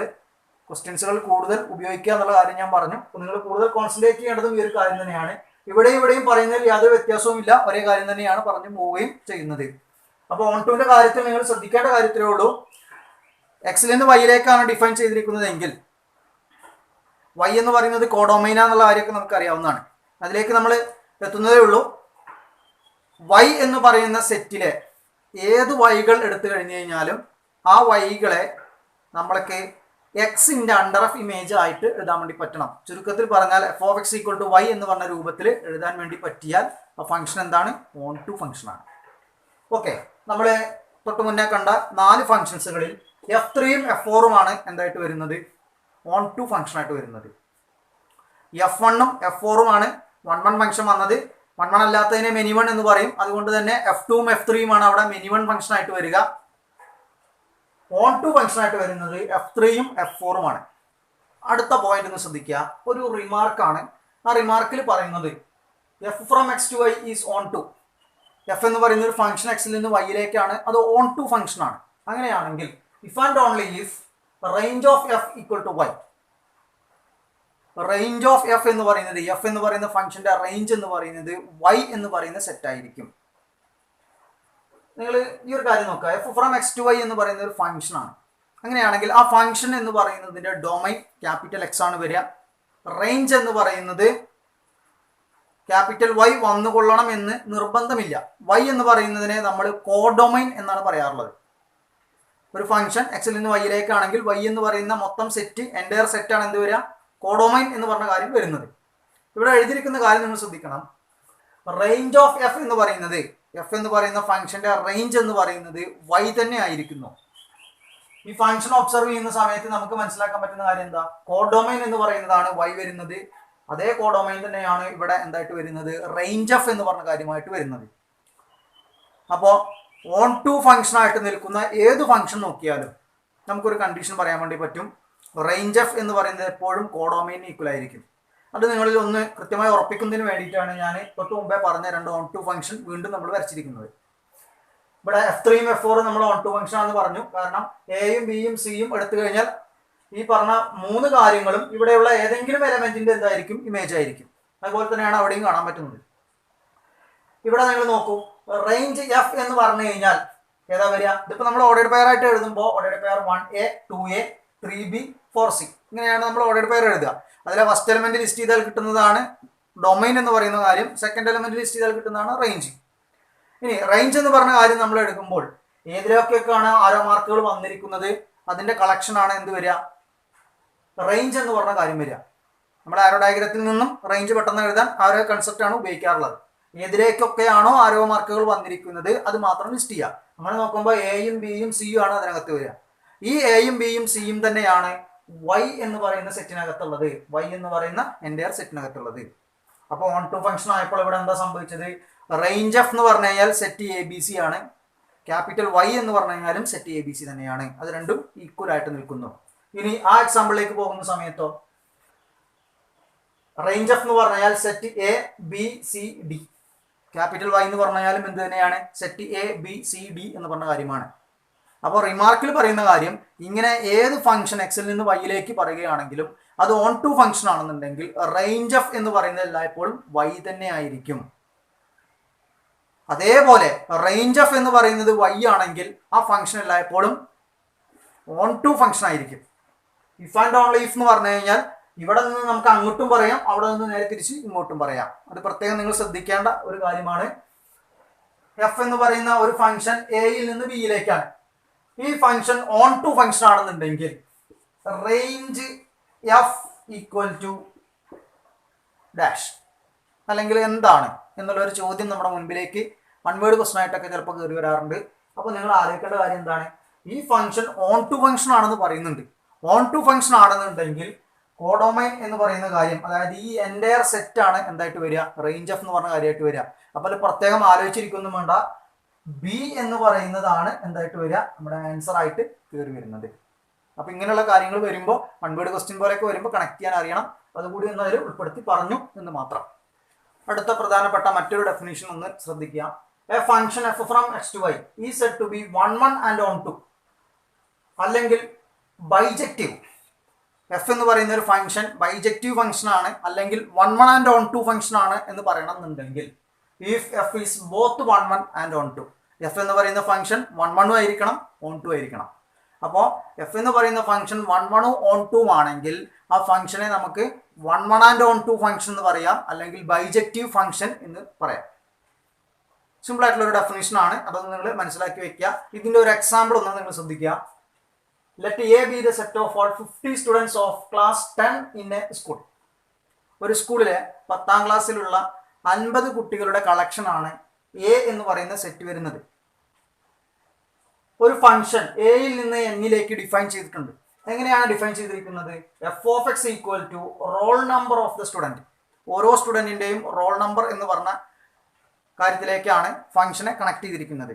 ക്വസ്റ്റ്യൻസുകൾ കൂടുതൽ ഉപയോഗിക്കുക എന്നുള്ള കാര്യം ഞാൻ പറഞ്ഞു. അപ്പോൾ നിങ്ങൾ കൂടുതൽ കോൺസെൻട്രേറ്റ് ചെയ്യേണ്ടതും ഈ ഒരു കാര്യം തന്നെയാണ്. ഇവിടെയും പറയുന്നതിൽ യാതൊരു വ്യത്യാസവും ഇല്ല, ഒരേ കാര്യം തന്നെയാണ് പറഞ്ഞു പോവുകയും ചെയ്യുന്നത്. അപ്പോൾ ഓൺ ടുവിന്റെ കാര്യത്തിൽ നിങ്ങൾ ശ്രദ്ധിക്കേണ്ട കാര്യത്തിലേ ഉള്ളൂ, എക്സിൽ നിന്ന് വൈയിലേക്കാണ് ഡിഫൈൻ ചെയ്തിരിക്കുന്നതെങ്കിൽ വൈ എന്ന് പറയുന്നത് കോഡൊമൈന എന്നുള്ള കാര്യമൊക്കെ നമുക്ക് അറിയാവുന്നതാണ്. അതിലേക്ക് നമ്മൾ എത്തുന്നതേ ഉള്ളൂ. വൈ എന്ന് പറയുന്ന സെറ്റിലെ ഏത് വൈകൾ എടുത്തു കഴിഞ്ഞു കഴിഞ്ഞാലും ആ വൈകളെ നമ്മൾക്ക് എക്സിന്റെ അണ്ടർ ഓഫ് ഇമേജ് ആയിട്ട് എഴുതാൻ വേണ്ടി പറ്റണം. ചുരുക്കത്തിൽ പറഞ്ഞാൽ f of x equal to y എന്ന് പറഞ്ഞ രൂപത്തിൽ എഴുതാൻ വേണ്ടി പറ്റിയാൽ ആ ഫംഗ്ഷൻ എന്താണ്? ഓൺ ടു ഫംഗ്ഷൻ ആണ്. ഓക്കെ, നമ്മൾ തൊട്ട് മുന്നേ കണ്ട 4 ഫംഗ്ഷൻസുകളിൽ F3യും F4ഉമാണ് എന്തായിട്ട് വരുന്നത്? ഓൺ ടു ഫംഗ്ഷൻ ആയിട്ട് വരുന്നത്. F1ഉം F4ഉമാണ് 1 ഫംഗ്ഷൻ വന്നത്. 1 അല്ലാത്തതിനെ മെനി വൺ എന്ന് പറയും. അതുകൊണ്ട് തന്നെ F2ഉം F3യുമാണ് അവിടെ മെനി വൺ ഫംഗ്ഷൻ ആയിട്ട് വരിക. ഓൺ ടു ഫംഗ്ഷൻ ആയിട്ട് വരുന്നത് F3യും F4ഉമാണ്. അടുത്ത പോയിന്റ് ഒന്ന് ശ്രദ്ധിക്കുക, ഒരു റിമാർക്കാണ്. ആ റിമാർക്കിൽ പറയുന്നത് f from x to y is onto. F എന്ന് പറയുന്ന ഒരു ഫംഗ്ഷൻ എക്സിൽ നിന്ന് വൈയിലേക്കാണ്, അത് ഓൺ ടു ഫംഗ്ഷൻ ആണ്. അങ്ങനെയാണെങ്കിൽ if and only if range of f equal to y, range of f എന്ന് പറയുന്നത് എഫ് എന്ന് പറയുന്ന ഫംഗ്ഷന്റെ റേഞ്ച് എന്ന് പറയുന്നത് വൈ എന്ന് പറയുന്ന സെറ്റ് ആയിരിക്കും. നിങ്ങൾ ഈ ഒരു കാര്യം നോക്കുക, f from x to y എന്ന് പറയുന്ന ഒരു ഫംഗ്ഷൻ ആണ്. അങ്ങനെയാണെങ്കിൽ ആ ഫംഗ്ഷൻ എന്ന് പറയുന്നതിന്റെ ഡൊമൈൻ ക്യാപിറ്റൽ എക്സ് ആണ് വരിക. റേഞ്ച് എന്ന് പറയുന്നത് ക്യാപിറ്റൽ വൈ വന്നുകൊള്ളണം എന്ന് നിർബന്ധമില്ല. വൈ എന്ന് പറയുന്നതിനെ നമ്മൾ കോഡൊമൈൻ എന്നാണ് പറയാറുള്ളത്. ഒരു ഫംഗ്ഷൻ എക്സിൽ നിന്ന് വൈയിലേക്കാണെങ്കിൽ വൈ എന്ന് പറയുന്ന മൊത്തം സെറ്റ് എൻ്റയർ സെറ്റാണ് എന്ത് വരിക? കോഡൊമൈൻ എന്ന് പറഞ്ഞ കാര്യം വരുന്നത്. ഇവിടെ എഴുതിയിരിക്കുന്ന കാര്യം നിങ്ങൾ ശ്രദ്ധിക്കണം. റേഞ്ച് ഓഫ് എഫ് എന്ന് പറയുന്നത്, എഫ് എന്ന് പറയുന്ന ഫംഗ്ഷന്റെ റേഞ്ച് എന്ന് പറയുന്നത് വൈ തന്നെ ആയിരിക്കുന്നു. ഈ ഫംഗ്ഷൻ ഒബ്സർവ് ചെയ്യുന്ന സമയത്ത് നമുക്ക് മനസ്സിലാക്കാൻ പറ്റുന്ന കാര്യം എന്താ? കോഡൊമൈൻ എന്ന് പറയുന്നതാണ് വൈ വരുന്നത്. അതേ കോഡൊമൈൻ തന്നെയാണ് ഇവിടെ എന്തായിട്ട് വരുന്നത്? റേഞ്ച് എഫ് എന്ന് പറഞ്ഞ കാര്യമായിട്ട് വരുന്നത്. അപ്പോൾ ഓൺ ടു ഫംഗ്ഷൻ ആയിട്ട് നിൽക്കുന്ന ഏത് ഫംഗ്ഷൻ നോക്കിയാലും നമുക്കൊരു കണ്ടീഷൻ പറയാൻ വേണ്ടി പറ്റും. റേഞ്ച് എഫ് എന്ന് പറയുന്നത് എപ്പോഴും കോഡൊമൈൻ ഈക്വൽ ആയിരിക്കും. അത് നിങ്ങളിൽ ഒന്ന് കൃത്യമായി ഉറപ്പിക്കുന്നതിന് വേണ്ടിയിട്ടാണ് ഞാൻ തൊട്ട് മുമ്പേ പറഞ്ഞ 2 ഓൺ ടു ഫംഗ്ഷൻ വീണ്ടും നമ്മൾ വരച്ചിരിക്കുന്നത്. ഇവിടെ F3യും F4ഉം നമ്മൾ ഓൺ ടു ഫംഗ്ഷൻ ആണെന്ന് പറഞ്ഞു. കാരണം എയും ബിയും സിയും എടുത്തു കഴിഞ്ഞാൽ ഈ പറഞ്ഞ 3 കാര്യങ്ങളും ഇവിടെയുള്ള ഏതെങ്കിലും എലമെന്റിന്റെ എന്തായിരിക്കും? ഇമേജ് ആയിരിക്കും. അതുപോലെ തന്നെയാണ് അവിടെയും കാണാൻ പറ്റുന്നത്. ഇവിടെ നിങ്ങൾ നോക്കൂ, റേഞ്ച് എഫ് എന്ന് പറഞ്ഞു കഴിഞ്ഞാൽ ഏതാ വരിക? ഇതിപ്പോൾ നമ്മൾ ഓർഡേഡ് പെയർ ആയിട്ട് എഴുതുമ്പോൾ ordered pair 1A 2A 3B 4C ഇങ്ങനെയാണ് നമ്മൾ ഓർഡേഡ് പെയർ എഴുതുക. അതിലെ ഫസ്റ്റ് എലമെന്റ് ലിസ്റ്റ് ചെയ്താൽ കിട്ടുന്നതാണ് ഡൊമൈൻ എന്ന് പറയുന്ന കാര്യം, സെക്കൻഡ് എലമെന്റ് ലിസ്റ്റ് ചെയ്താൽ കിട്ടുന്നതാണ് റേഞ്ച്. ഇനി റേഞ്ച് എന്ന് പറഞ്ഞ കാര്യം നമ്മൾ എടുക്കുമ്പോൾ ഏതിലൊക്കെയാണ് ആരോ മാർക്കുകൾ വന്നിരിക്കുന്നത് അതിന്റെ കളക്ഷൻ ആണ് എന്ത് വരിക? റേഞ്ച് എന്ന് പറഞ്ഞ കാര്യം വരിക. നമ്മുടെ ആരോ ഡയഗ്രത്തിൽ നിന്നും റേഞ്ച് പെട്ടെന്ന് എഴുതാൻ ആ ഒരു കൺസെപ്റ്റ് ആണ് ഉപയോഗിക്കാറുള്ളത്. ഏതിലേക്കൊക്കെയാണോ ആരോ മാർക്കുകൾ വന്നിരിക്കുന്നത് അത് മാത്രം ലിസ്റ്റ് ചെയ്യുക. അങ്ങനെ നോക്കുമ്പോൾ എയും ബിയും സിയും ആണ് അതിനകത്ത് വരിക. ഈ എയും ബിയും സിയും തന്നെയാണ് വൈ എന്ന് പറയുന്ന സെറ്റിനകത്തുള്ളത്, വൈ എന്ന് പറയുന്ന എൻ്റയർ സെറ്റിനകത്തുള്ളത്. അപ്പോൾ ഓൺ ടു ഫംഗ്ഷൻ ആയപ്പോൾ ഇവിടെ എന്താ സംഭവിച്ചത്? റേഞ്ച് എഫ് എന്ന് പറഞ്ഞു കഴിഞ്ഞാൽ സെറ്റ് എ ബി സി ആണ്, ക്യാപിറ്റൽ വൈ എന്ന് പറഞ്ഞു കഴിഞ്ഞാലും സെറ്റ് എ ബി സി തന്നെയാണ്. അത് രണ്ടും ഈക്വൽ ആയിട്ട് നിൽക്കുന്നു. ഇനി ആ എക്സാമ്പിളിലേക്ക് പോകുന്ന സമയത്തോ റേഞ്ച് എഫ് എന്ന് പറഞ്ഞാൽ set a b c d, capital y എന്ന് പറഞ്ഞാലും എന്ത് തന്നെയാണ്? Set a b c d എന്ന് പറഞ്ഞ കാര്യമാണ്. അപ്പോൾ റിമാർക്കിൽ പറയുന്ന കാര്യം, ഇങ്ങനെ ഏത് ഫംഗ്ഷൻ എക്സിൽ നിന്ന് വൈയിലേക്ക് പറയുകയാണെങ്കിലും അത് ഓൺ ടു ഫംഗ്ഷൻ ആണെന്നുണ്ടെങ്കിൽ റേഞ്ച് എഫ് എന്ന് പറയുന്നത് എല്ലായ്പ്പോഴും വൈ തന്നെ ആയിരിക്കും. അതേപോലെ റേഞ്ച് എഫ് എന്ന് പറയുന്നത് വൈ ആണെങ്കിൽ ആ ഫംഗ്ഷൻ എല്ലായ്പ്പോഴും ഓൺ ടു ഫംഗ്ഷൻ ആയിരിക്കും. ഇഫ് ആൻഡ് ഓൺലി ഇഫ് എന്ന് പറഞ്ഞു കഴിഞ്ഞാൽ ഇവിടെ നിന്ന് നമുക്ക് അങ്ങോട്ടും പറയാം, അവിടെ നിന്ന് നേരെ തിരിച്ച് ഇങ്ങോട്ടും പറയാം. അത് പ്രത്യേകം നിങ്ങൾ ശ്രദ്ധിക്കേണ്ട ഒരു കാര്യമാണ്. എഫ് എന്ന് പറയുന്ന ഒരു ഫംഗ്ഷൻ എയിൽ നിന്ന് ബിയിലേക്കാണ്. ഈ ഫംഗ്ഷൻ ഓൺ ടു ഫംഗ്ഷൻ ആണെന്നുണ്ടെങ്കിൽ range f equal to dash, അല്ലെങ്കിൽ എന്താണ് എന്നുള്ളൊരു ചോദ്യം നമ്മുടെ മുൻപിലേക്ക് വൺ വേർഡ് ക്വസ്റ്റൻ ആയിട്ടൊക്കെ ചിലപ്പോൾ കയറി വരാറുണ്ട്. അപ്പോൾ നിങ്ങൾ ആലോചിക്കേണ്ട കാര്യം എന്താണ്? ഈ ഫംഗ്ഷൻ ഓൺ ടു ഫംഗ്ഷൻ ആണെന്ന് പറയുന്നുണ്ട്. ഓൺ ടു ഫംഗ്ഷൻ ആണെന്നുണ്ടെങ്കിൽ കോഡൊമൈൻ എന്ന് പറയുന്ന കാര്യം, അതായത് ഈ എൻ്റയർ സെറ്റ് ആണ് എന്തായിട്ട് വരിക? റേഞ്ച് എഫ് എന്ന് പറഞ്ഞ കാര്യമായിട്ട് വരിക. അപ്പോൾ അത് പ്രത്യേകം ആലോചിച്ചിരിക്കൊന്നും വേണ്ട, ബി എന്ന് പറയുന്നതാണ് എന്തായിട്ട് വരിക? നമ്മുടെ ആൻസർ ആയിട്ട് കയറി വരുന്നത്. അപ്പോൾ ഇങ്ങനെയുള്ള കാര്യങ്ങൾ വരുമ്പോൾ വൺ വേർഡ് ക്വസ്റ്റ്യൻ പോലെയൊക്കെ വരുമ്പോൾ കണക്ട് ചെയ്യാൻ അറിയണം. അതുകൂടി ഒന്ന് അതിൽ ഉൾപ്പെടുത്തി പറഞ്ഞു എന്ന് മാത്രം. അടുത്ത പ്രധാനപ്പെട്ട മറ്റൊരു ഡെഫിനിഷൻ ഒന്ന് ശ്രദ്ധിക്കുക. A function f from x to y is set to be 1 1 and onto, അല്ലെങ്കിൽ ബൈജക്റ്റീവ്. എഫ് എന്ന് പറയുന്ന ഒരു ഫംഗ്ഷൻ ബൈജക്റ്റീവ് ഫംഗ്ഷൻ ആണ്, അല്ലെങ്കിൽ 1 1 ആൻഡ് ഓൺ ടു ഫംഗ്ഷൻ ആണ് എന്ന് പറയണമെന്നുണ്ടെങ്കിൽ if f is both 1 1 and onto, f എന്ന് പറയുന്ന ഫംഗ്ഷൻ 1 1 ആയിരിക്കണം, ഓൺ ടു ആയിരിക്കണം. അപ്പോൾ എഫ് എന്ന് പറയുന്ന ഫംഗ്ഷൻ 1 1 ഓൺ ടു ആണെങ്കിൽ ആ ഫംഗ്ഷനെ നമുക്ക് 1 1 ആൻഡ് ഓൺ ടു ഫംഗ്ഷൻ എന്ന് പറയാം, അല്ലെങ്കിൽ ബൈജക്റ്റീവ് ഫംഗ്ഷൻ എന്ന് പറയാം. സിമ്പിൾ ആയിട്ടുള്ള ഒരു ഡെഫിനിഷൻ ആണ്, അതൊന്ന് നിങ്ങൾ മനസ്സിലാക്കി വെക്കുക. ഇതിന്റെ ഒരു എക്സാമ്പിൾ ഒന്ന് നിങ്ങൾ ശ്രദ്ധിക്കുക. Let A B the set of all 50 students of class 10 in A school. ഒരു സ്കൂളിലെ 10ാം ക്ലാസ്സിലുള്ള 50 കുട്ടികളുടെ കളക്ഷൻ ആണ് എ എന്ന് പറയുന്ന സെറ്റ് വരുന്നത്. ഒരു ഫംഗ്ഷൻ എയിൽ നിന്ന് എന്നിലേക്ക് ഡിഫൈൻ ചെയ്തിട്ടുണ്ട്. എങ്ങനെയാണ് ഡിഫൈൻ ചെയ്തിരിക്കുന്നത്? F of x equal to roll number of the student. ഓരോ സ്റ്റുഡൻറ്റിൻ്റെയും റോൾ നമ്പർ എന്ന് പറഞ്ഞ കാര്യത്തിലേക്കാണ് ഫംഗ്ഷനെ കണക്ട് ചെയ്തിരിക്കുന്നത്.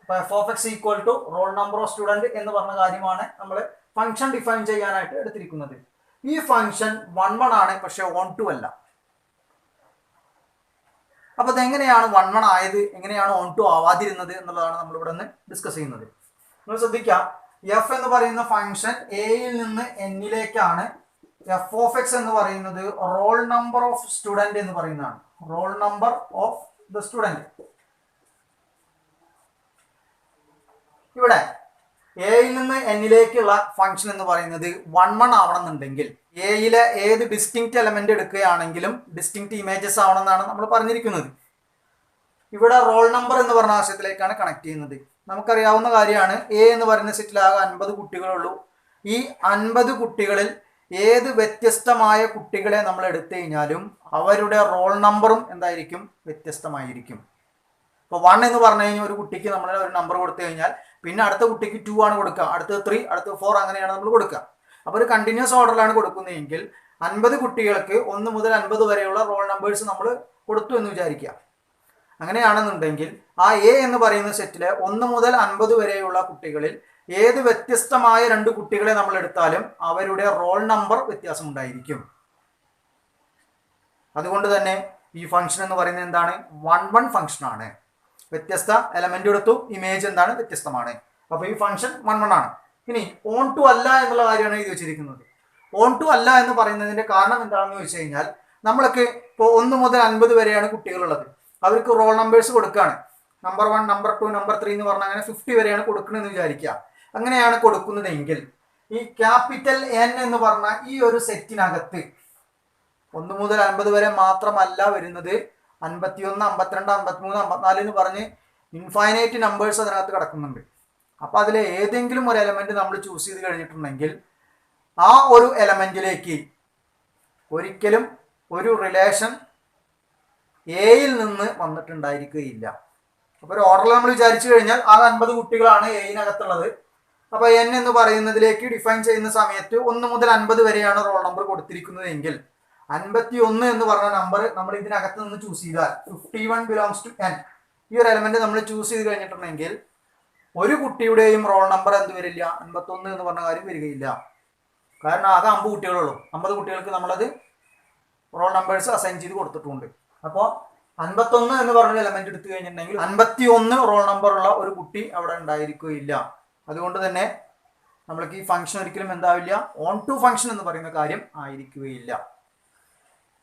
അപ്പോൾ f of x equal to roll number of student എന്ന് പറഞ്ഞ കാര്യമാണ് നമ്മൾ ഫംഗ്ഷൻ ഡിഫൈൻ ചെയ്യാനായിട്ട് എടുത്തിരിക്കുന്നത്. ഈ ഫംഗ്ഷൻ 1 1 ആണ്, പക്ഷേ ഓൺ ടു അല്ല. അപ്പോൾ അതെങ്ങനെയാണ് 1 1 ആയത്, എങ്ങനെയാണ് ഓൺ ടു ആവാതിരുന്നത് എന്നുള്ളതാണ് നമ്മൾ ഇവിടെ നിന്ന് ഡിസ്കസ് ചെയ്യുന്നത്. നിങ്ങൾ ശ്രദ്ധിക്കുക, എഫ് എന്ന് പറയുന്ന ഫംഗ്ഷൻ എയിൽ നിന്ന് എന്നിലേക്കാണ്. എഫ് ഓഫ് എക്സ് എന്ന് പറയുന്നത് റോൾ നമ്പർ ഓഫ് സ്റ്റുഡൻറ്റ് എന്ന് പറയുന്നതാണ്. Role number of the student. ഇവിടെ എയിൽ നിന്ന് എന്നിലേക്കുള്ള ഫംഗ്ഷൻ എന്ന് പറയുന്നത് 1 1 ആവണമെന്നുണ്ടെങ്കിൽ എയിലെ ഏത് ഡിസ്റ്റിങ്ക്റ്റ് എലമെന്റ് എടുക്കുകയാണെങ്കിലും ഡിസ്റ്റിങ്ക്റ്റ് ഇമേജസ് ആവണമെന്നാണ് നമ്മൾ പറഞ്ഞിരിക്കുന്നത്. ഇവിടെ റോൾ നമ്പർ എന്ന് പറഞ്ഞ ആശയത്തിലേക്കാണ് കണക്ട് ചെയ്യുന്നത്. നമുക്കറിയാവുന്ന കാര്യമാണ്, എ എന്ന് പറയുന്ന സെറ്റിലാകെ 50 കുട്ടികളുള്ളൂ. ഈ 50 കുട്ടികളിൽ ഏത് വ്യത്യസ്തമായ കുട്ടികളെ നമ്മൾ എടുത്തു കഴിഞ്ഞാലും അവരുടെ റോൾ നമ്പറും എന്തായിരിക്കും? വ്യത്യസ്തമായിരിക്കും. ഇപ്പോൾ 1 എന്ന് പറഞ്ഞു കഴിഞ്ഞാൽ ഒരു കുട്ടിക്ക് നമ്മൾ ഒരു നമ്പർ കൊടുത്തു കഴിഞ്ഞാൽ പിന്നെ അടുത്ത കുട്ടിക്ക് 2 ആണ് കൊടുക്കുക, അടുത്ത 3, അടുത്ത 4, അങ്ങനെയാണ് നമ്മൾ കൊടുക്കുക. അപ്പോൾ ഒരു കണ്ടിന്യൂസ് ഓർഡറിലാണ് കൊടുക്കുന്നതെങ്കിൽ 50 കുട്ടികൾക്ക് 1 മുതൽ 50 വരെയുള്ള റോൾ നമ്പേഴ്സ് നമ്മൾ കൊടുത്തു എന്ന് വിചാരിക്കുക. അങ്ങനെയാണെന്നുണ്ടെങ്കിൽ ആ എ എന്ന് പറയുന്ന സെറ്റിലെ 1 മുതൽ 50 വരെയുള്ള കുട്ടികളിൽ ഏത് വ്യത്യസ്തമായ 2 കുട്ടികളെ നമ്മൾ എടുത്താലും അവരുടെ റോൾ നമ്പർ വ്യത്യാസം ഉണ്ടായിരിക്കും. അതുകൊണ്ട് തന്നെ ഈ ഫംഗ്ഷൻ എന്ന് പറയുന്നത് എന്താണ്? 1 1 ഫംഗ്ഷൻ ആണ്. വ്യത്യസ്ത എലമെന്റ് എടുത്തു, ഇമേജ് എന്താണ്? വ്യത്യസ്തമാണ്. അപ്പോൾ ഈ ഫംഗ്ഷൻ 1 1 ആണ്. ഇനി ഓൺ ടു അല്ല എന്നുള്ള കാര്യമാണ് എഴുതി വെച്ചിരിക്കുന്നത്. ഓൺ ടു അല്ല എന്ന് പറയുന്നതിന്റെ കാരണം എന്താണെന്ന് ചോദിച്ചു കഴിഞ്ഞാൽ, നമ്മൾക്ക് ഇപ്പോൾ 1 മുതൽ 50 വരെയാണ് കുട്ടികളുള്ളത്. അവർക്ക് റോൾ നമ്പേഴ്സ് കൊടുക്കുകയാണ്. നമ്പർ 1, നമ്പർ 2, നമ്പർ 3 എന്ന് പറഞ്ഞാൽ അങ്ങനെ 50 വരെയാണ് കൊടുക്കണമെന്ന് വിചാരിക്കുക. അങ്ങനെയാണ് കൊടുക്കുന്നതെങ്കിൽ ഈ ക്യാപിറ്റൽ എൻ എന്ന് പറഞ്ഞ ഈ ഒരു സെറ്റിനകത്ത് 1 മുതൽ 50 വരെ മാത്രമല്ല വരുന്നത്, 51, 52, 53, 54 എന്ന് പറഞ്ഞ് ഇൻഫൈനൈറ്റ് നമ്പേഴ്സ് അതിനകത്ത് കിടക്കുന്നുണ്ട്. അപ്പോൾ അതിൽ ഏതെങ്കിലും ഒരു എലമെന്റ് നമ്മൾ ചൂസ് ചെയ്ത് കഴിഞ്ഞിട്ടുണ്ടെങ്കിൽ ആ ഒരു എലമെന്റിലേക്ക് ഒരിക്കലും ഒരു റിലേഷൻ എയിൽ നിന്ന് വന്നിട്ടുണ്ടായിരിക്കുകയില്ല. അപ്പോൾ ഒരു ഓർഡറിൽ നമ്മൾ വിചാരിച്ചു കഴിഞ്ഞാൽ ആ 50 കുട്ടികളാണ് എയിനകത്തുള്ളത്. അപ്പോൾ എൻ എന്ന് പറയുന്നതിലേക്ക് ഡിഫൈൻ ചെയ്യുന്ന സമയത്ത് 1 മുതൽ 50 വരെയാണ് റോൾ നമ്പർ കൊടുത്തിരിക്കുന്നത് എങ്കിൽ 51 എന്ന് പറഞ്ഞ നമ്പർ നമ്മൾ ഇതിനകത്ത് നിന്ന് ചൂസ് ചെയ്താൽ 51 ബിലോങ്സ് ടു എൻ, ഈ ഒരു എലമെന്റ് നമ്മൾ ചൂസ് ചെയ്ത് കഴിഞ്ഞിട്ടുണ്ടെങ്കിൽ ഒരു കുട്ടിയുടെയും റോൾ നമ്പർ എന്ത് വരില്ല, 51 എന്ന് പറഞ്ഞ കാര്യം വരികയില്ല. കാരണം ആകെ 50 കുട്ടികളുള്ളൂ. 50 കുട്ടികൾക്ക് നമ്മളത് റോൾ നമ്പേഴ്സ് അസൈൻ ചെയ്ത് കൊടുത്തിട്ടുണ്ട്. അപ്പോൾ 51 എന്ന് പറഞ്ഞ എലമെന്റ് എടുത്തു കഴിഞ്ഞിട്ടുണ്ടെങ്കിൽ 51 റോൾ നമ്പർ ഉള്ള ഒരു കുട്ടി അവിടെ ഉണ്ടായിരിക്കുകയില്ല. അതുകൊണ്ട് തന്നെ നമ്മൾക്ക് ഈ ഫംഗ്ഷൻ ഒരിക്കലും എന്താവില്ല, ഓൺ ടു ഫംഗ്ഷൻ എന്ന് പറയുന്ന കാര്യം ആയിരിക്കുകയില്ല.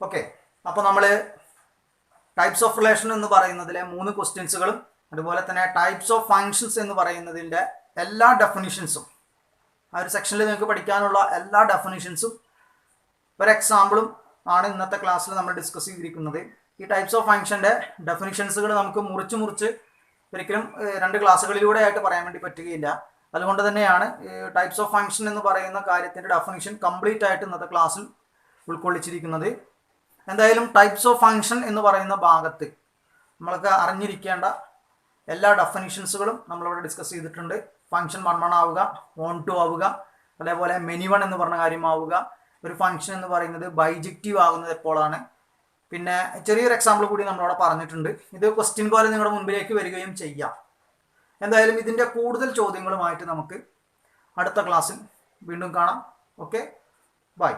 ഓക്കെ, അപ്പോൾ നമ്മൾ ടൈപ്സ് ഓഫ് റിലേഷൻ എന്ന് പറയുന്നതിലെ 3 ക്വസ്റ്റ്യൻസുകളും അതുപോലെ തന്നെ ടൈപ്സ് ഓഫ് ഫങ്ഷൻസ് എന്ന് പറയുന്നതിൻ്റെ എല്ലാ ഡെഫിനിഷൻസും, ആ ഒരു സെക്ഷനിൽ നിങ്ങൾക്ക് പഠിക്കാനുള്ള എല്ലാ ഡെഫിനിഷൻസും ഒരു എക്സാമ്പിളും ആണ് ഇന്നത്തെ ക്ലാസ്സിൽ നമ്മൾ ഡിസ്കസ് ചെയ്തിരിക്കുന്നത്. ഈ ടൈപ്സ് ഓഫ് ഫങ്ഷൻ്റെ ഡെഫിനിഷൻസുകൾ നമുക്ക് മുറിച്ച് ഒരിക്കലും 2 ക്ലാസ്സുകളിലൂടെ ആയിട്ട് പറയാൻ വേണ്ടി പറ്റുകയില്ല. അതുകൊണ്ട് തന്നെയാണ് ടൈപ്സ് ഓഫ് ഫങ്ഷൻ എന്ന് പറയുന്ന കാര്യത്തിൻ്റെ ഡെഫിനിഷൻ കംപ്ലീറ്റ് ആയിട്ട് ഇന്നത്തെ ക്ലാസ്സിൽ ഉൾക്കൊള്ളിച്ചിരിക്കുന്നത്. എന്തായാലും ടൈപ്സ് ഓഫ് ഫങ്ഷൻ എന്ന് പറയുന്ന ഭാഗത്ത് നമ്മൾക്ക് അറിഞ്ഞിരിക്കേണ്ട എല്ലാ ഡെഫിനിഷൻസുകളും നമ്മളിവിടെ ഡിസ്കസ് ചെയ്തിട്ടുണ്ട്. ഫംഗ്ഷൻ 1 ആവുക, ഓൺ ടു ആവുക, അതേപോലെ മെനി വൺ എന്ന് പറഞ്ഞ കാര്യമാവുക, ഒരു ഫംഗ്ഷൻ എന്ന് പറയുന്നത് ബൈജക്റ്റീവ് ആകുന്നത് എപ്പോഴാണ്, പിന്നെ ചെറിയൊരു എക്സാമ്പിൾ കൂടി നമ്മളവിടെ പറഞ്ഞിട്ടുണ്ട്. ഇത് ക്വസ്റ്റ്യൻ പോലെ നിങ്ങളുടെ മുൻപിലേക്ക് വരികയും ചെയ്യാം. എന്തായാലും ഇതിൻ്റെ കൂടുതൽ ചോദ്യങ്ങളുമായിട്ട് നമുക്ക് അടുത്ത ക്ലാസ്സിൽ വീണ്ടും കാണാം. Okay, by.